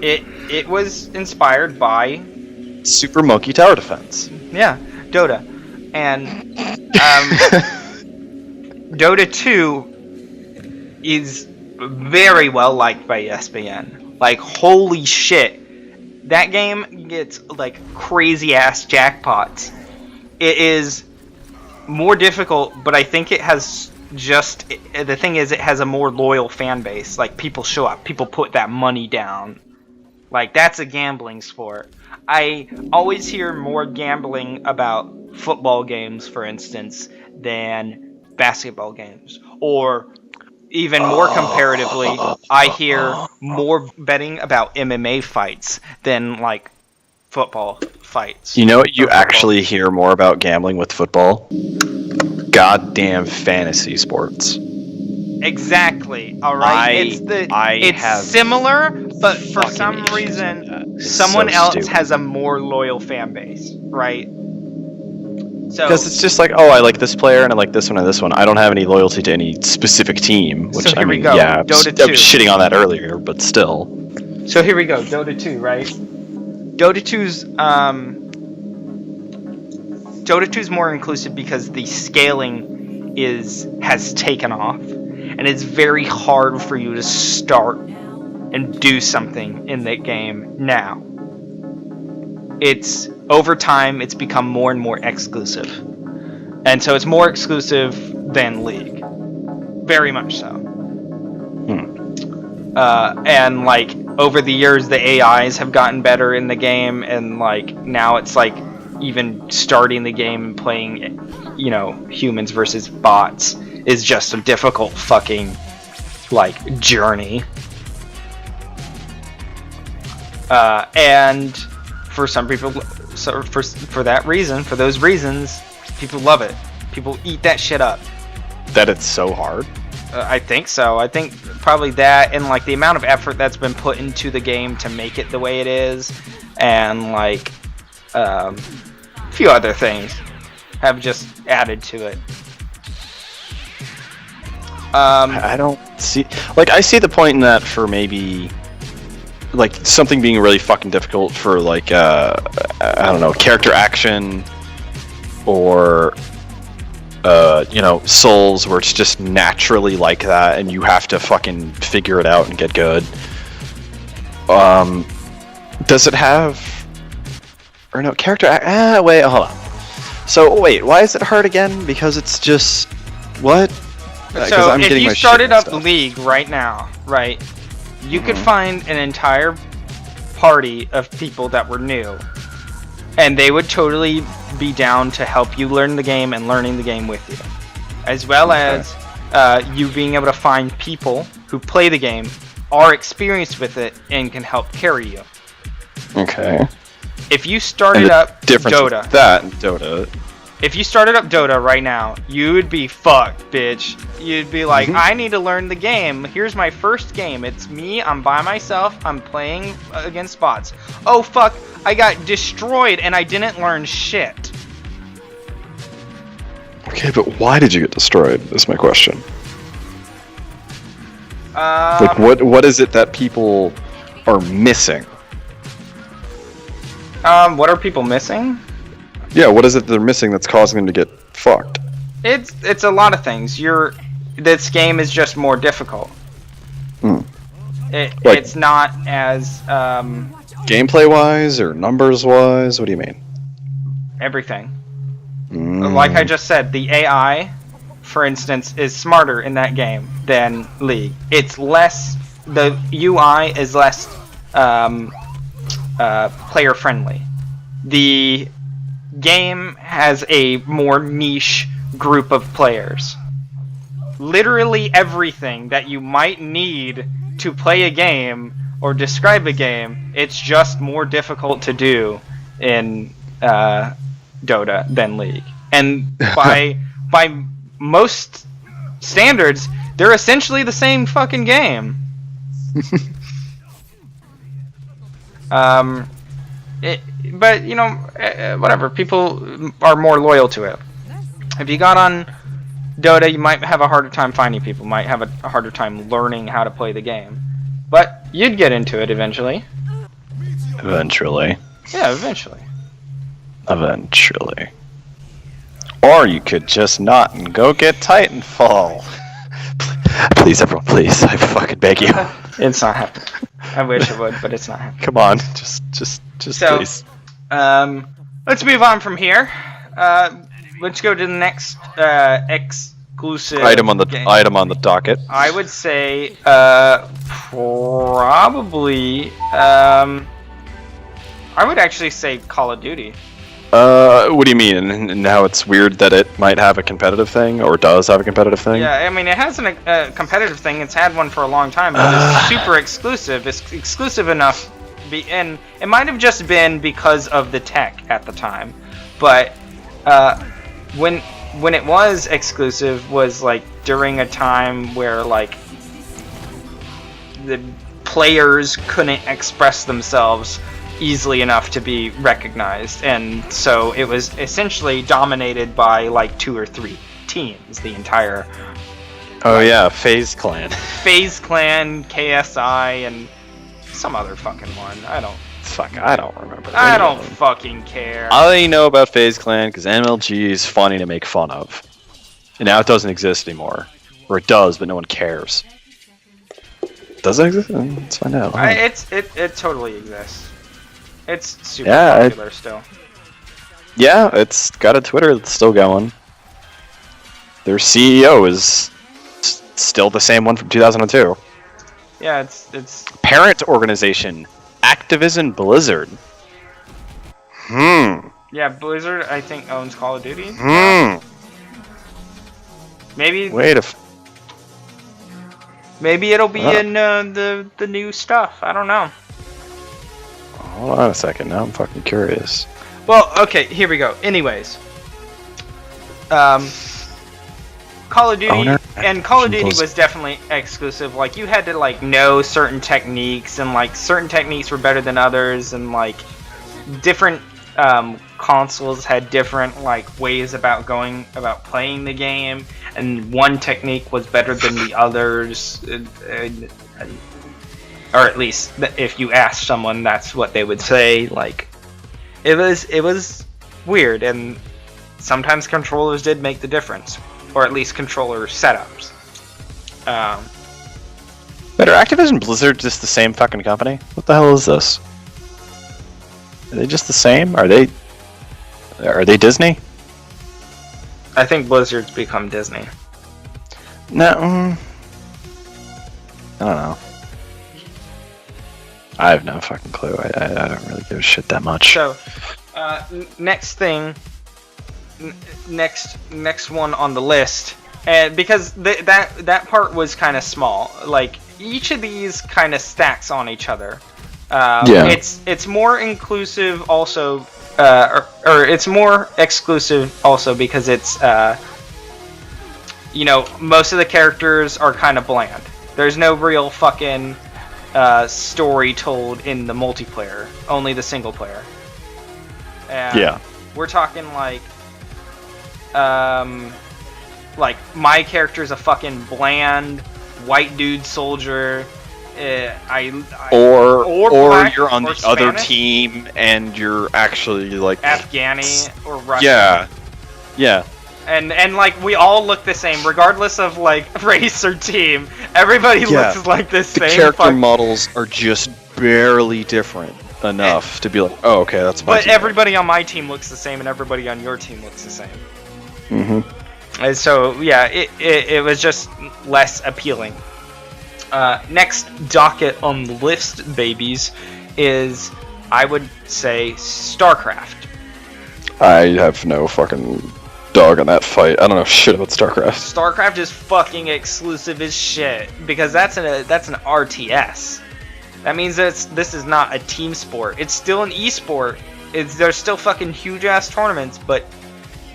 It was inspired by Super Monkey Tower Defense. Yeah, Dota. And Dota 2 is very well liked by ESPN. Like, holy shit. That game gets, like, crazy-ass jackpots. It is more difficult, but I think it has the thing is, it has a more loyal fan base. Like, people show up. People put that money down. Like, that's a gambling sport. I always hear more gambling about football games, for instance, than basketball games. Or, even more comparatively, I hear more betting about MMA fights than, like, football fights. You know what you actually hear more about gambling with football? Goddamn fantasy sports. Exactly. All right. It's similar, but for some reason, someone else has a more loyal fan base, right? So because it's just like, oh, I like this player and I like this one and this one. I don't have any loyalty to any specific team. Which so here I mean, we go. yeah, Dota 2. I was shitting on that earlier, but still. So here we go. Dota 2, right? Dota 2's more inclusive because the scaling has taken off, and it's very hard for you to start and do something in that game now. It's over time, it's become more and more exclusive, and so it's more exclusive than League, very much so. And like over the years, the AIs have gotten better in the game, and like now it's like even starting the game and playing, you know, humans versus bots is just a difficult fucking like journey. And for some people, so for that reason, for those reasons, people love it. People eat that shit up. That it's so hard. I think so. I think probably that, and like the amount of effort that's been put into the game to make it the way it is, and like a few other things have just added to it. I don't see, like, I see the point in that for maybe like something being really fucking difficult for like I don't know, character action, or you know, Souls, where it's just naturally like that and you have to fucking figure it out and get good. Does it have, or no, character wait, hold on. So wait, why is it hard again? Because it's just what? So if you started up League right now, right, you could find an entire party of people that were new, and they would totally be down to help you learn the game and learning the game with you, as well as you being able to find people who play the game, are experienced with it, and can help carry you. Okay. If you started up Dota, if you started up Dota right now, you would be fucked, bitch. You'd be like, I need to learn the game. Here's my first game. It's me. I'm by myself. I'm playing against bots. Oh, fuck. I got destroyed and I didn't learn shit. Okay, but why did you get destroyed, is my question. Like, what is it that people are missing? What are people missing? Yeah, what is it they're missing that's causing them to get fucked? It's a lot of things. This game is just more difficult. It's not as gameplay-wise or numbers-wise? What do you mean? Everything. Like I just said, the AI, for instance, is smarter in that game than League. It's less. The UI is less player-friendly. The game has a more niche group of players. Literally everything that you might need to play a game or describe a game, it's just more difficult to do in Dota than League. And by most standards, they're essentially the same fucking game. But you know, whatever. People are more loyal to it. If you got on Dota, you might have a harder time finding people. Might have a harder time learning how to play the game. But you'd get into it eventually. Eventually. Yeah, eventually. Eventually. Or you could just not and go get Titanfall. Please, everyone, please. I fucking beg you. It's not happening. I wish it would, but it's not happening. Come on, just so, please. Let's move on from here. Let's go to the next exclusive item on the game. Item on the docket. I would say probably I would actually say Call of Duty. What do you mean? And how it's weird that it might have a competitive thing, or does have a competitive thing? Yeah, I mean, it has a competitive thing. It's had one for a long time, but it's super exclusive. It's exclusive enough, and it might have just been because of the tech at the time. But when it was exclusive, was like during a time where like the players couldn't express themselves easily enough to be recognized, and so it was essentially dominated by like 2 or 3 teams. The entire FaZe Clan, KSI, and some other fucking one. I don't remember. I don't fucking care. I only know about FaZe Clan because MLG is funny to make fun of, and now it doesn't exist anymore, or it does, but no one cares. Does it exist? Let's find out. It totally exists. It's super popular still. Yeah, it's got a Twitter that's still going. Their CEO is still the same one from 2002. Yeah, it's parent organization, Activision Blizzard. Yeah, Blizzard I think owns Call of Duty. Maybe maybe it'll be in the new stuff. I don't know. Hold on a second. Now I'm fucking curious. Well, okay, here we go. Anyways, Call of Duty Call of Duty was definitely exclusive. Like, you had to like know certain techniques, and like certain techniques were better than others, and like different consoles had different like ways about playing the game, and one technique was better than the others, or at least if you asked someone, that's what they would say. Like, it was weird, and sometimes controllers did make the difference, or at least controller setups. But are Activision Blizzard just the same fucking company? What the hell is this? Are they just the same? Are they Disney? I think Blizzard's become Disney. No, I don't know. I have no fucking clue. I don't really give a shit that much. So, next one on the list, and because that part was kind of small. Like, each of these kind of stacks on each other. It's more inclusive also, or it's more exclusive also because it's most of the characters are kind of bland. There's no real fucking story told in the multiplayer, only the single player. And we're talking like my character's a fucking bland white dude soldier. Or black, you're on or the Spanish, other team and you're actually like Afghani or Russian. Yeah. And like, we all look the same, regardless of like race or team. Everybody looks like the same. The character models are just barely different enough to be like, oh, okay, that's my team. But everybody on my team looks the same, and everybody on your team looks the same. And so it was just less appealing. Next docket on the list, babies, is, I would say, StarCraft. I have no fucking dog in that fight. I don't know shit about StarCraft. StarCraft is fucking exclusive as shit, because that's an RTS. That means this is not a team sport. It's still an esport. There's still fucking huge ass tournaments, but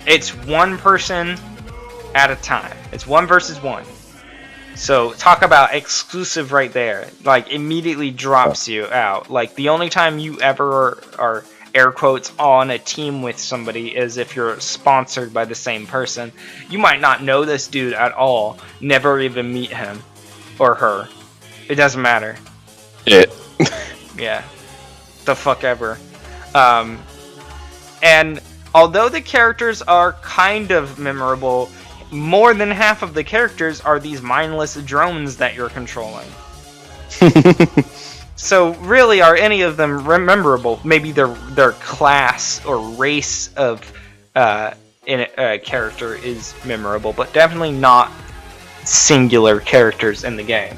it's one person at a time. It's 1 versus 1. So talk about exclusive right there. Like, immediately drops you out. Like, the only time you ever are air quotes on a team with somebody is if you're sponsored by the same person. You might not know this dude at all, never even meet him or her. It doesn't matter. Yeah. The fuck ever. And although the characters are kind of memorable, more than half of the characters are these mindless drones that you're controlling. So really, are any of them memorable? Maybe their class or race of in a character is memorable, but definitely not singular characters in the game.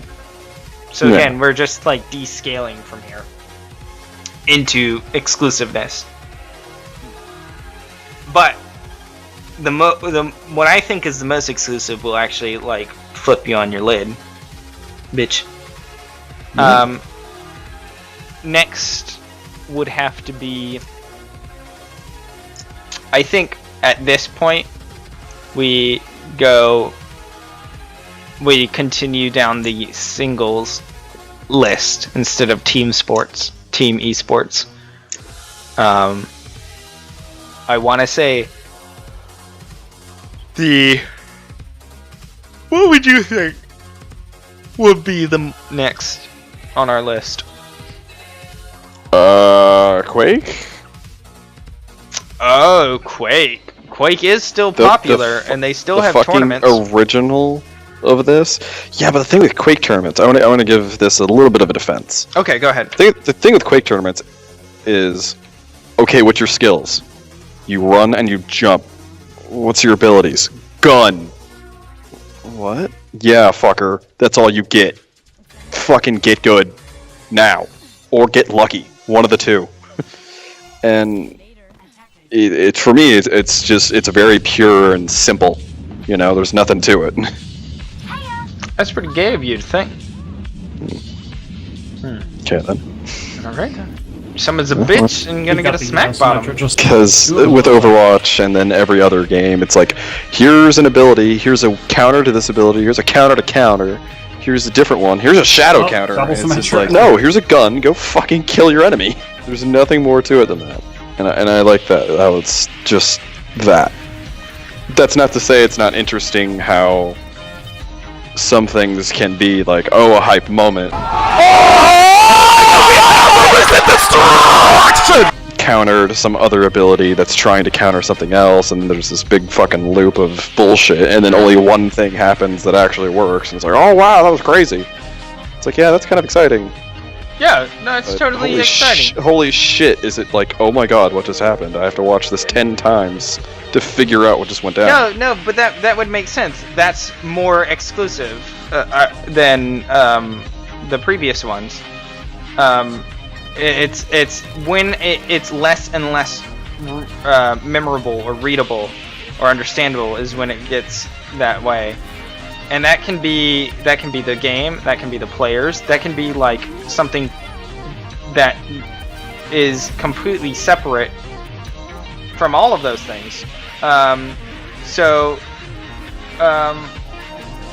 So again, we're just like descaling from here into exclusiveness. But what I think is the most exclusive will actually like flip you on your lid, bitch. Next would have to be, I think at this point we continue down the singles list instead of team esports. I want to say what would you think would be the next on our list? Quake? Oh, Quake. Quake is still popular, and they still have tournaments. Original of this? Yeah, but the thing with Quake tournaments, I want to give this a little bit of a defense. Okay, go ahead. The thing with Quake tournaments is, okay, what's your skills? You run and you jump. What's your abilities? Gun. What? Yeah, fucker. That's all you get. Fucking get good. Now. Or get lucky. One of the two. And it for me, it's very pure and simple. You know, there's nothing to it. That's pretty gay of you to think. Okay then. Alright then. Someone's a bitch and gonna get a smack bottom. Because with Overwatch and then every other game, it's like, here's an ability, here's a counter to this ability, here's a counter to counter, here's a different one, here's a shadow counter. And it's just like, no, here's a gun, go fucking kill your enemy. There's nothing more to it than that. And I like that, how it's just that. That's not to say it's not interesting how some things can be like, oh, a hype moment. Counter to some other ability that's trying to counter something else, and there's this big fucking loop of bullshit, and then only one thing happens that actually works, and it's like, oh wow, that was crazy. It's like, yeah, that's kind of exciting. Yeah, no, it's totally exciting. Holy shit, is it like, oh my god, what just happened? I have to watch this 10 times to figure out what just went down. No, but that would make sense. That's more exclusive than the previous ones. It's when it's less and less memorable or readable or understandable is when it gets that way, and that can be the game, that can be the players, that can be like something that is completely separate from all of those things. You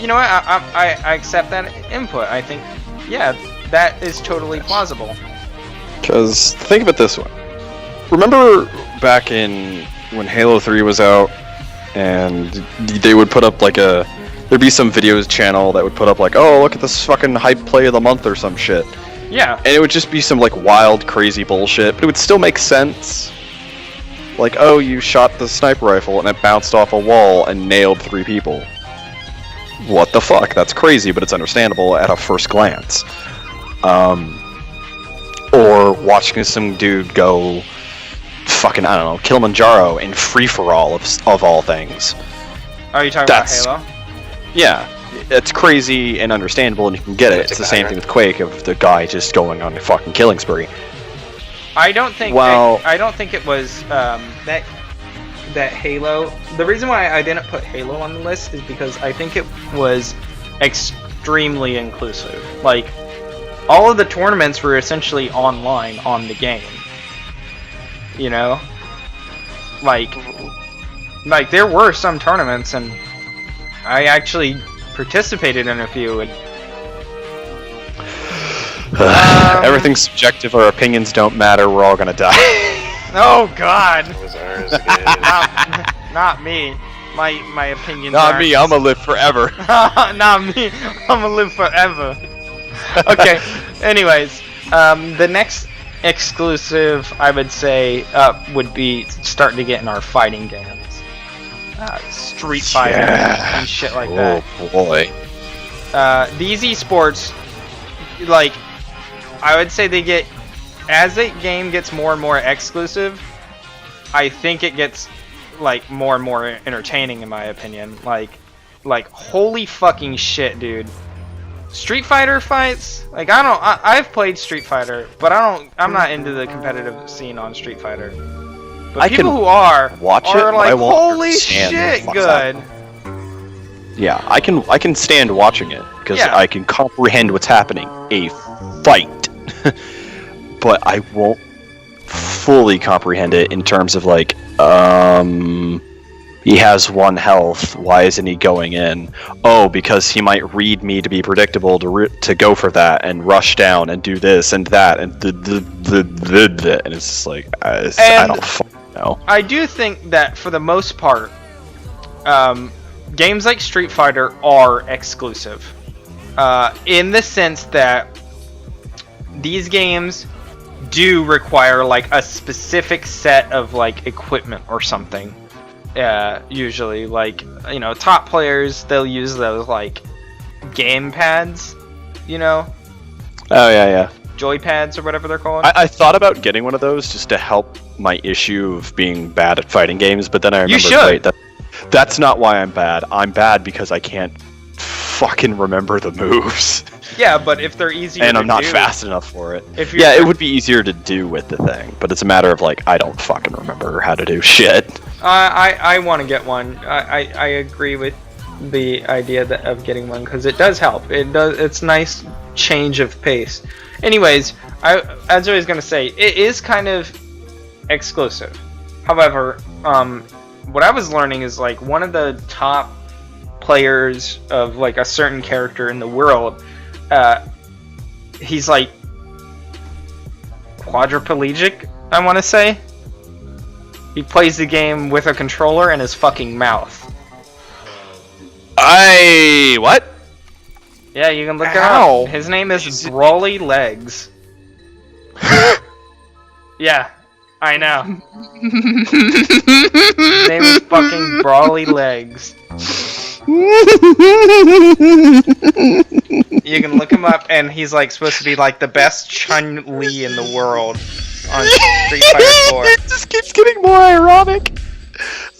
know what? I accept that input. I think, yeah, that is totally plausible. Because think of it this way. Remember back in when Halo 3 was out, and they would put up like there'd be some videos channel that would put up like, oh, look at this fucking hype play of the month or some shit. Yeah. And it would just be some like wild, crazy bullshit, but it would still make sense. Like, oh, you shot the sniper rifle and it bounced off a wall and nailed 3 people. What the fuck? That's crazy, but it's understandable at a first glance. Or watching some dude go fucking, I don't know, Kilimanjaro in free-for-all of all things. Are you talking about Halo? Yeah, it's crazy and understandable and you can get it. It's the same thing with Quake, of the guy just going on a fucking killing spree. I don't think it was that Halo. The reason why I didn't put Halo on the list is because I think it was extremely inclusive. Like, all of the tournaments were essentially online on the game. You know? Like there were some tournaments, and I actually participated in a few. And everything's subjective. Our opinions don't matter. We're all gonna die. Oh God! It was ours. Not me. My opinions. Not me. I'm gonna live forever. Not me. I'm gonna live forever. Okay. Anyways, the next exclusive I would say would be starting to get in our fighting games. Street Fighter and shit like that. Oh boy. These esports, like, I would say they get, as a game gets more and more exclusive, I think it gets like more and more entertaining, in my opinion. Like holy fucking shit, dude. Street Fighter fights, like, I've played Street Fighter, but I'm not into the competitive scene on Street Fighter. But people who are like, holy shit, good. Yeah, I can stand watching it because I can comprehend what's happening. A fight, but I won't fully comprehend it in terms of like, He has 1 health. Why isn't he going in? Oh, because he might read me to be predictable to go for that and rush down and do this and that and and it's just like I don't fucking know. I do think that for the most part, games like Street Fighter are exclusive, in the sense that these games do require like a specific set of like equipment or something. Usually, like, you know, top players, they'll use those like game pads, you know. Oh yeah. Joy pads or whatever they're called. I thought about getting one of those just to help my issue of being bad at fighting games, but then I remembered, wait, that's not why I'm bad. I'm bad because I can't fucking remember the moves. Yeah, but if they're easier and I'm not do, fast enough for it. Yeah, it would be easier to do with the thing, but it's a matter of like I don't fucking remember how to do shit. I want to get one. I agree with the idea of getting one because it does help. It's nice change of pace. Anyways, as I was gonna say, it is kind of exclusive. However, what I was learning is like one of the top players of like a certain character in the world, he's like quadriplegic, I want to say. He plays the game with a controller in his fucking mouth. What? Yeah, you can look it up. His name is Brawly Legs. Yeah, I know. His name is fucking Brawly Legs. You can look him up, and he's like supposed to be like the best Chun-Li in the world on Street Fighter 4. It just keeps getting more ironic.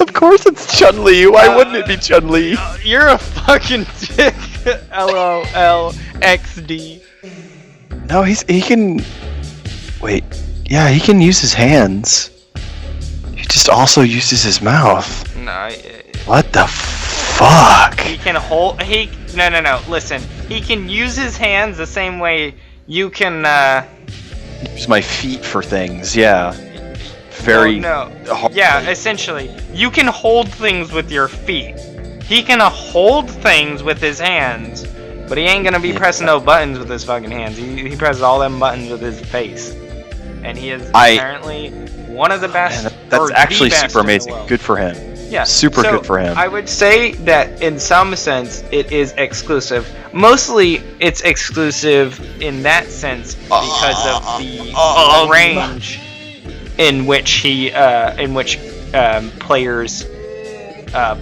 Of course it's Chun-Li. Why wouldn't it be Chun-Li? You're a fucking dick. LOLXD. No, he can. Wait. Yeah, he can use his hands. He just also uses his mouth. No. What the fuck? He can hold. No. Listen. He can use his hands the same way you can. Use my feet for things. Yeah. Very. No. Yeah, essentially, you can hold things with your feet. He can hold things with his hands, but he ain't gonna be pressing no buttons with his fucking hands. He presses all them buttons with his face, and he is apparently one of the best. Man, that's actually super amazing. Good for him. Yeah, super good for him. I would say that in some sense it is exclusive. Mostly it's exclusive in that sense because of the range in which players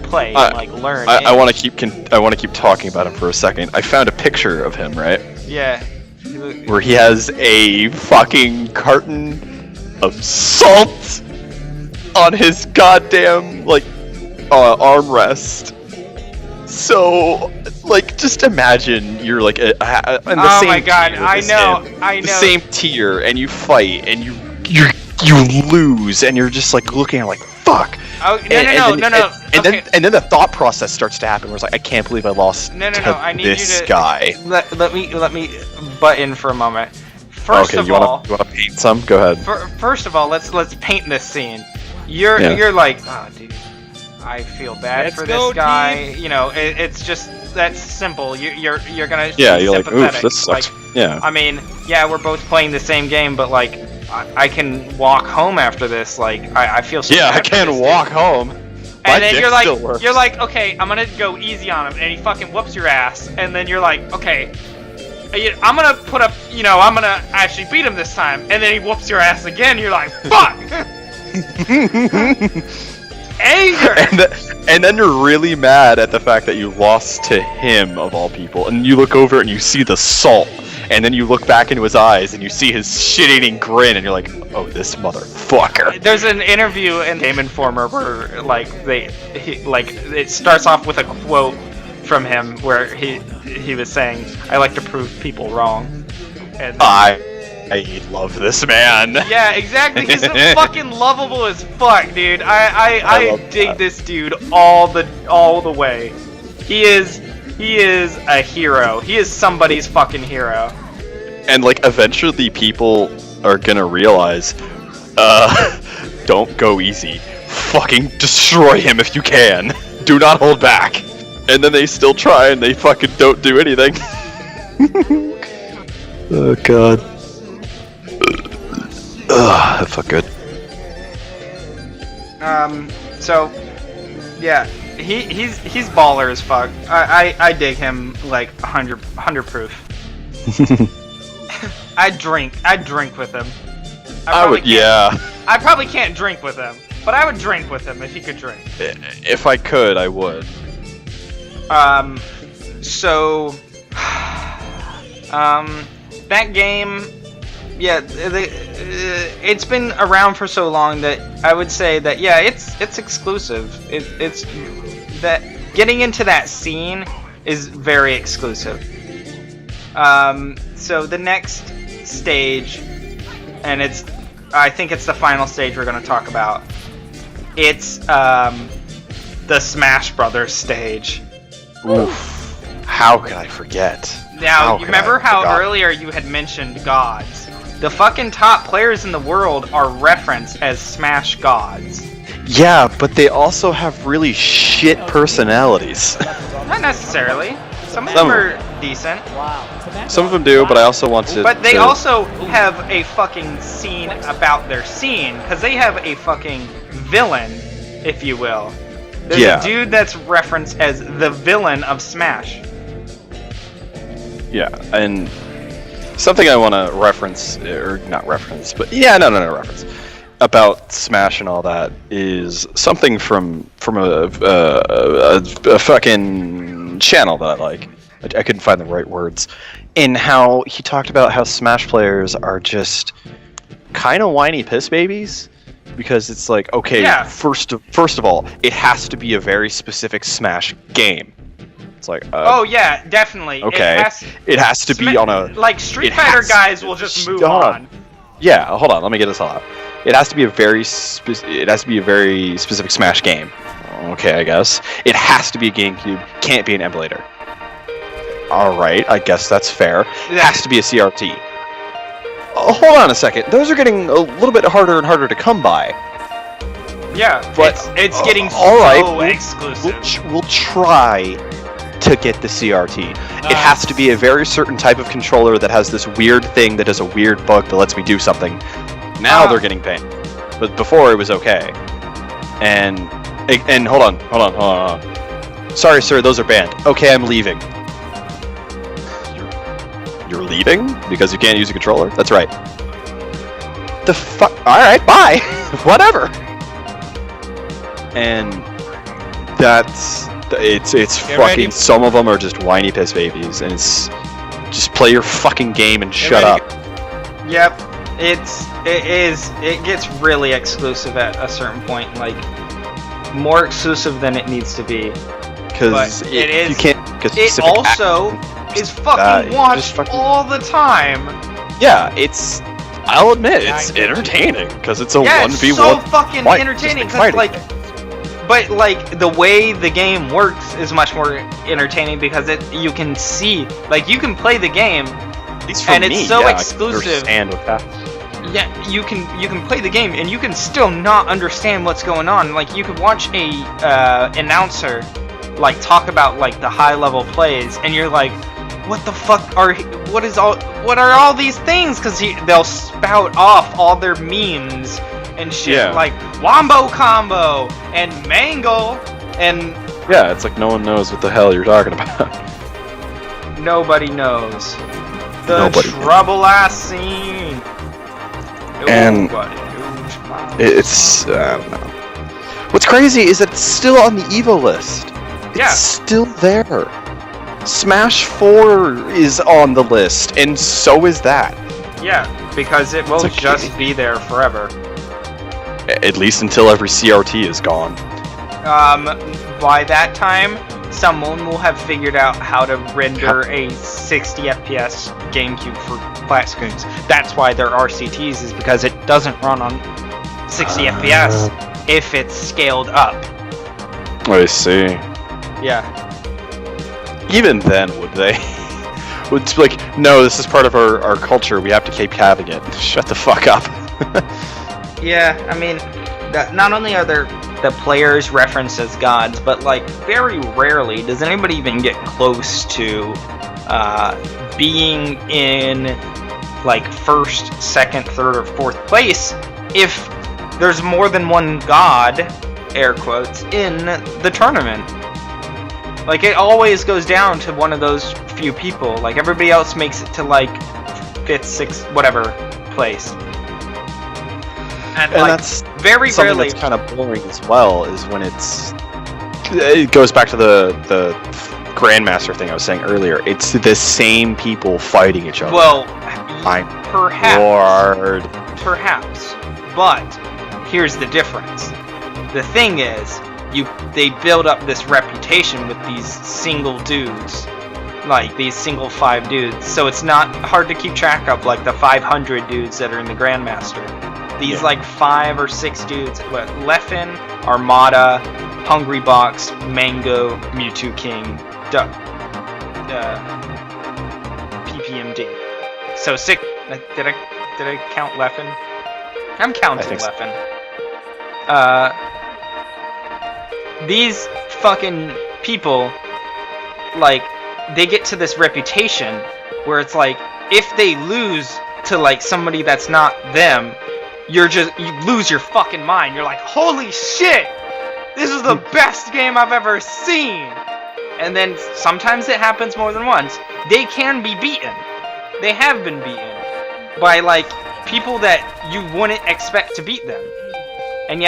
play and like learn. I want to keep talking about him for a second. I found a picture of him, right? Yeah. Where he has a fucking carton of salt on his goddamn like armrest. So, like, just imagine you're like in the same. Oh my god! I know. The same tier, and you fight, and you lose, and you're just like looking at like fuck. Oh no! And then the thought process starts to happen, where it's like, I can't believe I lost. No! I need this you to guy. Let me butt in for a moment. First of all, you wanna paint some? Go ahead. First of all, let's paint this scene. You're like, oh dude, I feel bad for this guy. You know, it's just that's simple. You're gonna you're like, oof, this sucks. Like, yeah. I mean, yeah, we're both playing the same game, but like, I can walk home after this. Like, I feel so. Yeah, I can walk home. And then you're like, okay, I'm gonna go easy on him, and he fucking whoops your ass, and then you're like, okay, I'm gonna put up, I'm gonna actually beat him this time, and then he whoops your ass again. You're like, fuck. Anger. And then you're really mad at the fact that you lost to him of all people, and you look over and you see the salt, and then you look back into his eyes and you see his shit-eating grin, and you're like, oh, this motherfucker. There's an interview in Game Informer where like it starts off with a quote from him where he was saying, I like to prove people wrong. And I love this man. Yeah, exactly. He's fucking lovable as fuck, dude. I dig this dude all the way. He is a hero. He is somebody's fucking hero. And like eventually people are gonna realize, don't go easy. fucking destroy him if you can. Do not hold back. And then they still try and they fucking don't do anything. Oh god. Ugh, that felt good. So, yeah, he's baller as fuck. I dig him like 100 proof. I'd drink with him. I would, yeah. I probably can't drink with him, but I would drink with him if he could drink. If I could, I would. So, that game, yeah, it's been around for so long that I would say that, yeah, it's exclusive. It's that getting into that scene is very exclusive. So the next stage, and I think it's the final stage we're going to talk about. It's the Smash Brothers stage. Oof. How could I forget? Now, you remember how earlier you had mentioned gods? The fucking top players in the world are referenced as Smash gods. Yeah, but they also have really shit personalities. Not necessarily. Some of them are decent. Some of them do, but I also want to... But they also have a fucking scene about their scene, because they have a fucking villain, if you will. There's a dude that's referenced as the villain of Smash. Yeah, and something I want to reference, or not reference, but yeah, no, reference, about Smash and all that is something from a fucking channel that I like. I couldn't find the right words. In how he talked about how Smash players are just kind of whiny piss babies. Because it's like, okay, yeah. first of all, it has to be a very specific Smash game. It's like, oh yeah, definitely. Okay, it has to be on a... Like, Street Fighter guys will just move on. Yeah, hold on, let me get this all out. It has to be a very specific Smash game. Okay, I guess. It has to be a GameCube, can't be an emulator. Alright, I guess that's fair. It has to be a CRT. Hold on a second. Those are getting a little bit harder and harder to come by. Yeah, but it's getting exclusive. We'll try to get the CRT. It has to be a very certain type of controller that has this weird thing that has a weird bug that lets me do something. Now they're getting pain. But before it was okay. And hold on. Sorry, sir, those are banned. Okay, I'm leaving. You're leaving? Because you can't use a controller? That's right. The fuck? Alright, bye! Whatever! And it's fucking... Some of them are just whiny piss babies, and it's... Just play your fucking game and shut up. Yep. It gets really exclusive at a certain point, like... More exclusive than it needs to be. Because you can't... It also... is fucking watched all the time. Yeah, I'll admit, it's entertaining, because it's a 1v1 it's so fucking entertaining, because, but, the way the game works is much more entertaining, because you can see, you can play the game, and it's so exclusive. Yeah, you can play the game, and you can still not understand what's going on. You could watch a announcer, talk about, the high-level plays, and you're like, what the fuck what are all these things? Because they'll spout off all their memes and shit, like Wombo Combo and Mangle and... Yeah, it's like no one knows what the hell you're talking about. Nobody knows. Trouble-ass scene. And it's... I don't know. What's crazy is that it's still on the Evo list. It's still there. Smash 4 is on the list, and so is that. Yeah, because it will just be there forever. At least until every CRT is gone. By that time, someone will have figured out how to render a 60 FPS GameCube for flat screens. That's why there are CTs, is because it doesn't run on 60 FPS if it's scaled up. I see. Yeah. Even then, would they? Would be like, no, this is part of our culture, we have to keep having it. Shut the fuck up. Yeah, I mean, not only are there the players referenced as gods, but like very rarely does anybody even get close to being in like first, second, third, or fourth place if there's more than one god, air quotes, in the tournament. Like, it always goes down to one of those few people. Like, everybody else makes it to like 5th, 6th, whatever place. And like, that's very something rarely. that's kind of boring as well is when it goes back to the Grandmaster thing I was saying earlier. It's the same people fighting each other. Well, Lord. Perhaps. But here's the difference. The thing is, they build up this reputation with these single dudes. Like, these single 5 dudes. So it's not hard to keep track of, like, the 500 dudes that are in the Grandmaster. These, like, 5 or 6 dudes. Leffen, Armada, Hungry Box, Mango, Mewtwo King, PPMD. So 6. Did I count Leffen? I'm counting Leffen. These fucking people, like, they get to this reputation where it's like, if they lose to like somebody that's not them, you lose your fucking mind. You're like, holy shit, this is the best game I've ever seen. And then sometimes it happens more than once. They can be beaten. They have been beaten by like people that you wouldn't expect to beat them, and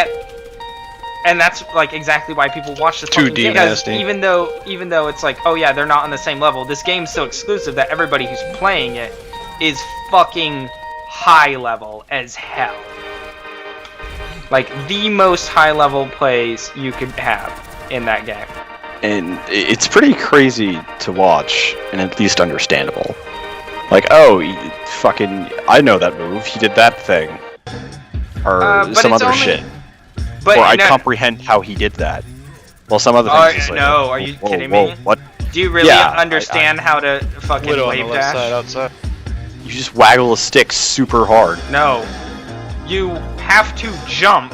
that's like exactly why people watch this fucking game. Because even though it's like, oh yeah, they're not on the same level, this game's so exclusive that everybody who's playing it is fucking high level as hell. Like the most high level plays you could have in that game. And it's pretty crazy to watch, and at least understandable. Like, oh, I know that move. He did that thing, or some other shit. But, or I comprehend how he did that. Well, some other things. Is like, no, are you kidding me? What? Do you really understand how to fucking wave dash? Side, outside. You just waggle a stick super hard. No, you have to jump,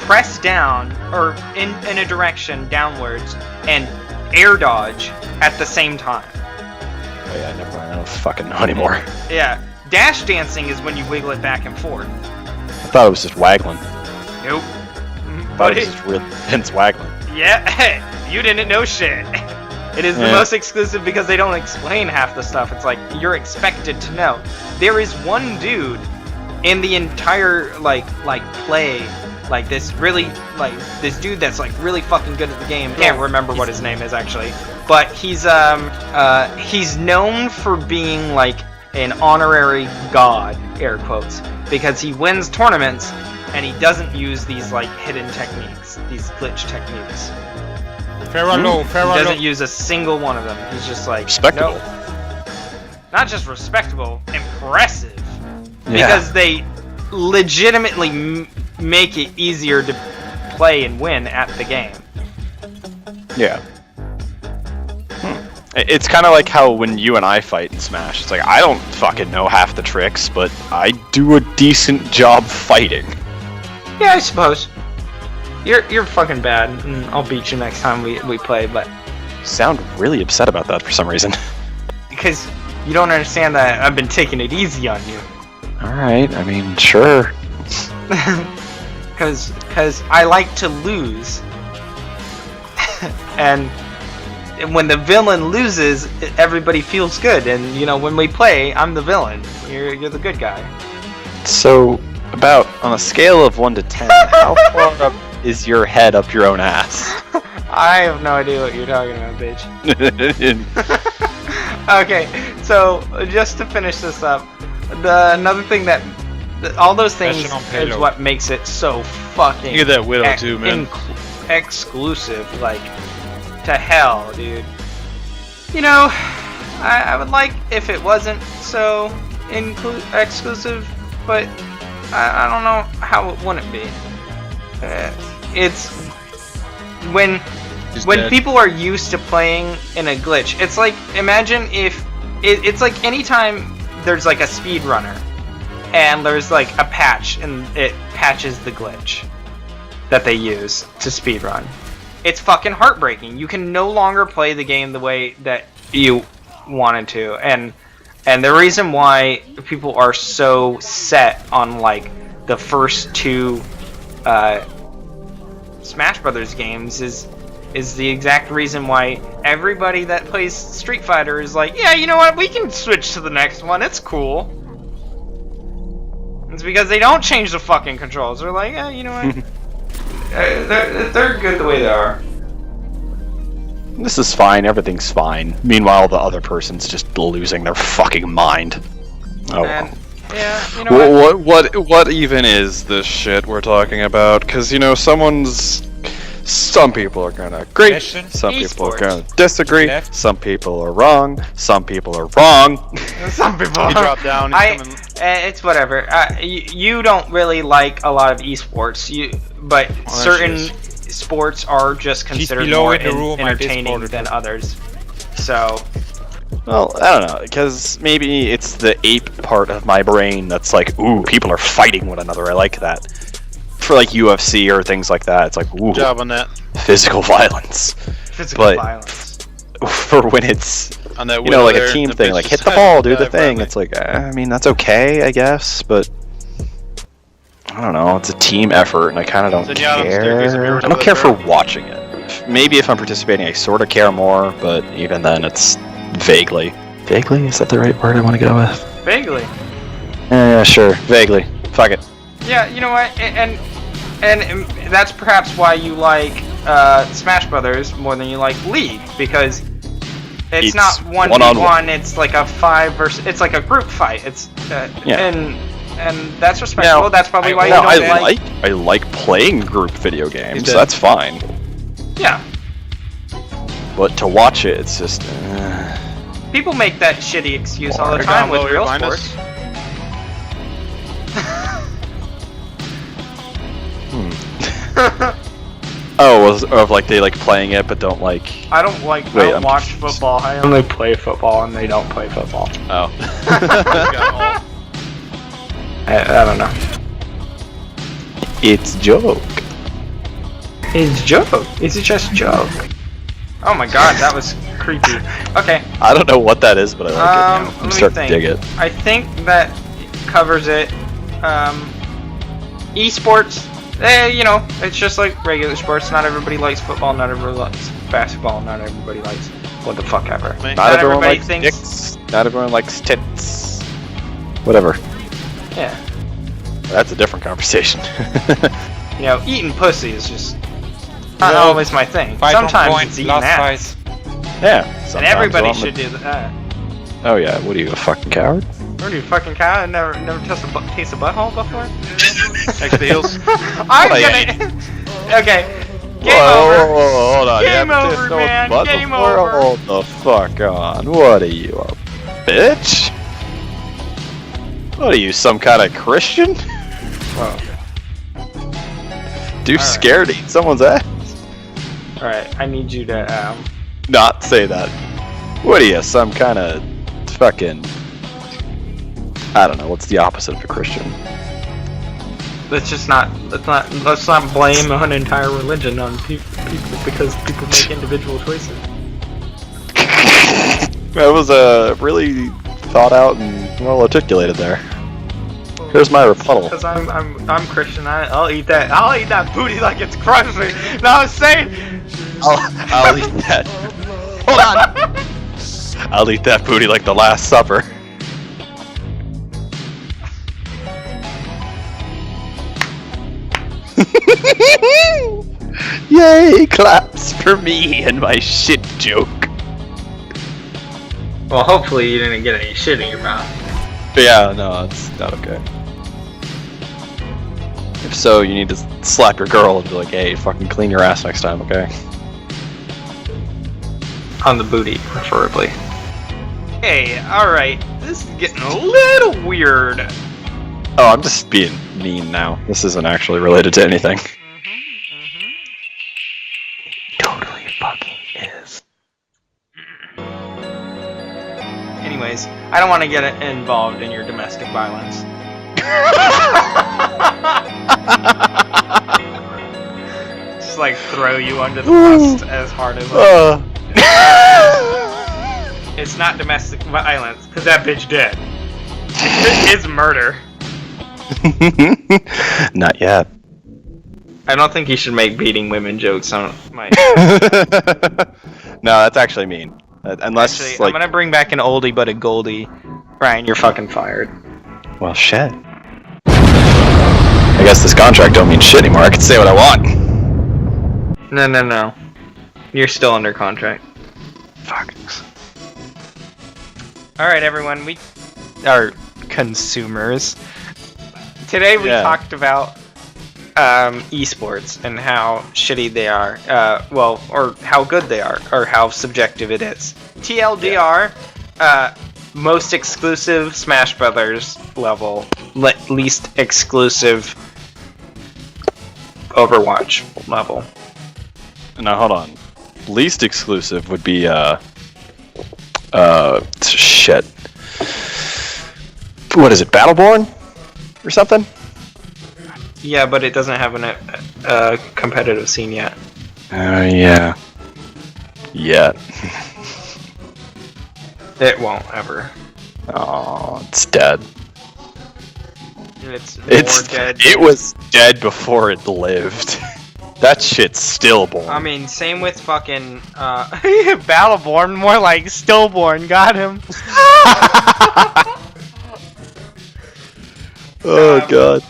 press down, or in a direction downwards, and air dodge at the same time. Oh yeah, never mind. I don't fucking know anymore. Yeah, dash dancing is when you wiggle it back and forth. I thought it was just waggling. Nope. I thought it was just really intense waggling. Yeah, you didn't know shit. It is the most exclusive because they don't explain half the stuff. It's like, you're expected to know. There is one dude in the entire, like play, like this dude that's like really fucking good at the game. Can't remember what his name is actually. But he's known for being like an honorary god, air quotes, because he wins tournaments and he doesn't use these like hidden techniques, these glitch techniques. He doesn't use a single one of them. He's just like respectable. Nope. Not just respectable, impressive. Yeah. Because they legitimately make it easier to play and win at the game. Yeah. It's kind of like how when you and I fight in Smash, it's like I don't fucking know half the tricks, but I do a decent job fighting. Yeah, I suppose. You're fucking bad, and I'll beat you next time we play, but... You sound really upset about that for some reason. Because you don't understand that I've been taking it easy on you. Alright, I mean, sure. Because I like to lose. And when the villain loses, everybody feels good. And, you know, when we play, I'm the villain. You're the good guy. So, about, on a scale of 1 to 10, how far up is your head up your own ass? I have no idea what you're talking about, bitch. Okay, so just to finish this up, another thing that all those things is what makes it so fucking. Look at that Widow too, man. Exclusive, like to hell, dude. You know, I would like if it wasn't so exclusive, but I don't know how it wouldn't be. It's when people are used to playing in a glitch. It's like, imagine if it's like anytime there's like a speedrunner and there's like a patch and it patches the glitch. that they use to speedrun. It's fucking heartbreaking. You can no longer play the game the way that you wanted to, and the reason why people are so set on like the first 2 Smash Brothers games is the exact reason why everybody that plays Street Fighter is like, yeah, you know what, we can switch to the next one, it's cool. It's because they don't change the fucking controls. They're like, yeah, you know what, they're good the way they are. This is fine, everything's fine. Meanwhile, the other person's just losing their fucking mind. Oh. And, yeah, you know what even is this shit we're talking about? Because, you know, some people are gonna agree, some people are gonna disagree, some people are wrong, some people are wrong. Some people you drop down and it's whatever. You don't really like a lot of esports, but certain sports are just considered more entertaining than others. So, well, I don't know, because maybe it's the ape part of my brain that's like, ooh, people are fighting one another. I like that. For like UFC or things like that, it's like, ooh, good job on that. Physical violence. Violence. For when it's, on that, you know, like a team thing, like hit the ball, do the thing. It's like, I mean, that's okay, I guess, but I don't know. It's a team effort, and I kind of don't care. I don't care for watching it. Maybe if I'm participating, I sort of care more, but even then, it's vaguely. Vaguely? Is that the right word I want to go with? Vaguely. Yeah, sure. Vaguely. Fuck it. Yeah, you know what, and that's perhaps why you like Smash Brothers more than you like League, because it's not 1v1. It's like a 5 versus. It's like a group fight. It's and that's respectable. That's probably why you don't like. I like playing group video games. So that's fine. Yeah. But to watch it, it's just. People make that shitty excuse all the time with real sports. Of like they like playing it but don't like. I don't like. I don't watch football. I only play football, and they don't play football. Oh. I don't know. It's joke. It's joke. It's just joke. Oh my god, that was creepy. Okay. I don't know what that is, but I like it. I'm starting to dig it. I think that covers it. Esports. You know, it's just like regular sports. Not everybody likes football. Not everybody likes basketball. Not everybody likes what the fuck ever. Not everyone likes dicks. Not everyone likes tits. Whatever. Yeah. That's a different conversation. You know, eating pussy is just not always my thing. Sometimes it's eating ass. Yeah. And everybody should do that. Oh yeah. What are you, a fucking coward? What are you, fucking cow? Never taste a butthole before? Next to the heels. I'm gonna. Okay. Game over. Whoa, hold on. Game over, man. Game over. Hold the fuck on. What are you, a bitch? What are you, some kind of Christian? Whoa. Dude, scared to eat someone's ass. Alright, I need you to not say that. What are you, some kind of fucking. I don't know, what's the opposite of a Christian? Let's not blame an entire religion on people because people make individual choices. That was really thought out and well articulated there. Here's my rebuttal. Because I'm Christian. I'll eat that. I'll eat that booty like it's crunchy. No, I'm saying. I'll eat that. Hold on. I'll eat that booty like the Last Supper. Yay! Claps for me and my shit joke. Well, hopefully you didn't get any shit in your mouth. Yeah, no, it's not okay. If so, you need to slap your girl and be like, hey, fucking clean your ass next time, okay? On the booty, preferably. Hey, alright, this is getting a little weird. Oh, I'm just being mean now. This isn't actually related to anything. Totally fucking is. Anyways, I don't want to get involved in your domestic violence. just like throw you under the bus as hard as it's not domestic violence, because that bitch dead. It's murder. Not yet. I don't think you should make beating women jokes on my... No, that's actually mean. Unless, actually, like... I'm gonna bring back an oldie but a goldie. Ryan, you're fucking fired. Well, shit. I guess this contract don't mean shit anymore. I can say what I want. No. You're still under contract. Fuck. Alright, everyone, we are consumers. Today we talked about esports and how shitty they are. Or how good they are, or how subjective it is. TLDR, most exclusive Smash Brothers level, least exclusive Overwatch level. Now, hold on. Least exclusive would be, shit. What is it, Battleborn? Or something? Yeah, but it doesn't have a competitive scene yet. Yeah. Yet. It won't ever. Oh, it's dead. It's dead. It was dead before it lived. That shit's stillborn. I mean, same with fucking Battleborn, more like stillborn. Got him. Oh god.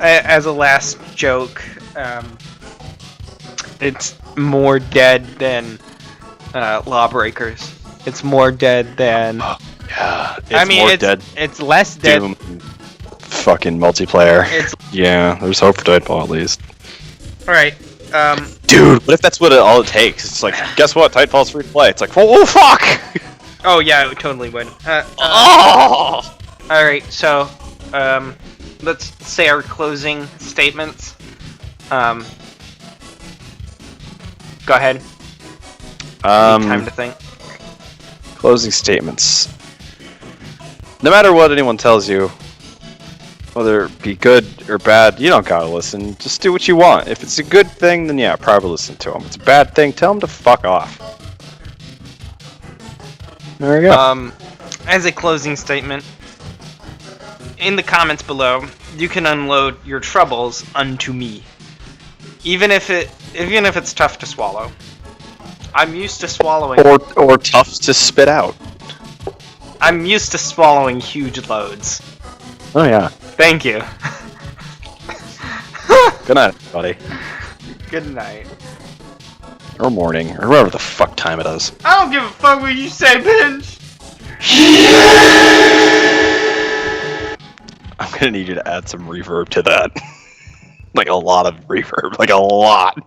As a last joke, it's more dead than Lawbreakers. It's more dead than. Yeah. It's dead. It's less dead. Doom. Fucking multiplayer. Yeah, there's hope for Titanfall at least. Alright, Dude, what if that's all it takes? It's like, guess what? Titanfall's free to play. It's like, oh fuck! Oh yeah, it totally would. Alright, so, let's say our closing statements. Go ahead. Time to think. Closing statements. No matter what anyone tells you, whether it be good or bad, you don't gotta listen. Just do what you want. If it's a good thing, then yeah, probably listen to them. If it's a bad thing, tell them to fuck off. There we go. As a closing statement, in the comments below, you can unload your troubles unto me. Even if it's tough to swallow. I'm used to swallowing. Or tough to spit out. I'm used to swallowing huge loads. Oh yeah. Thank you. Good night, buddy. Good night. Or morning, or whatever the fuck time it is. I don't give a fuck what you say, bitch! I'm gonna need you to add some reverb to that. Like a lot of reverb. Like a lot.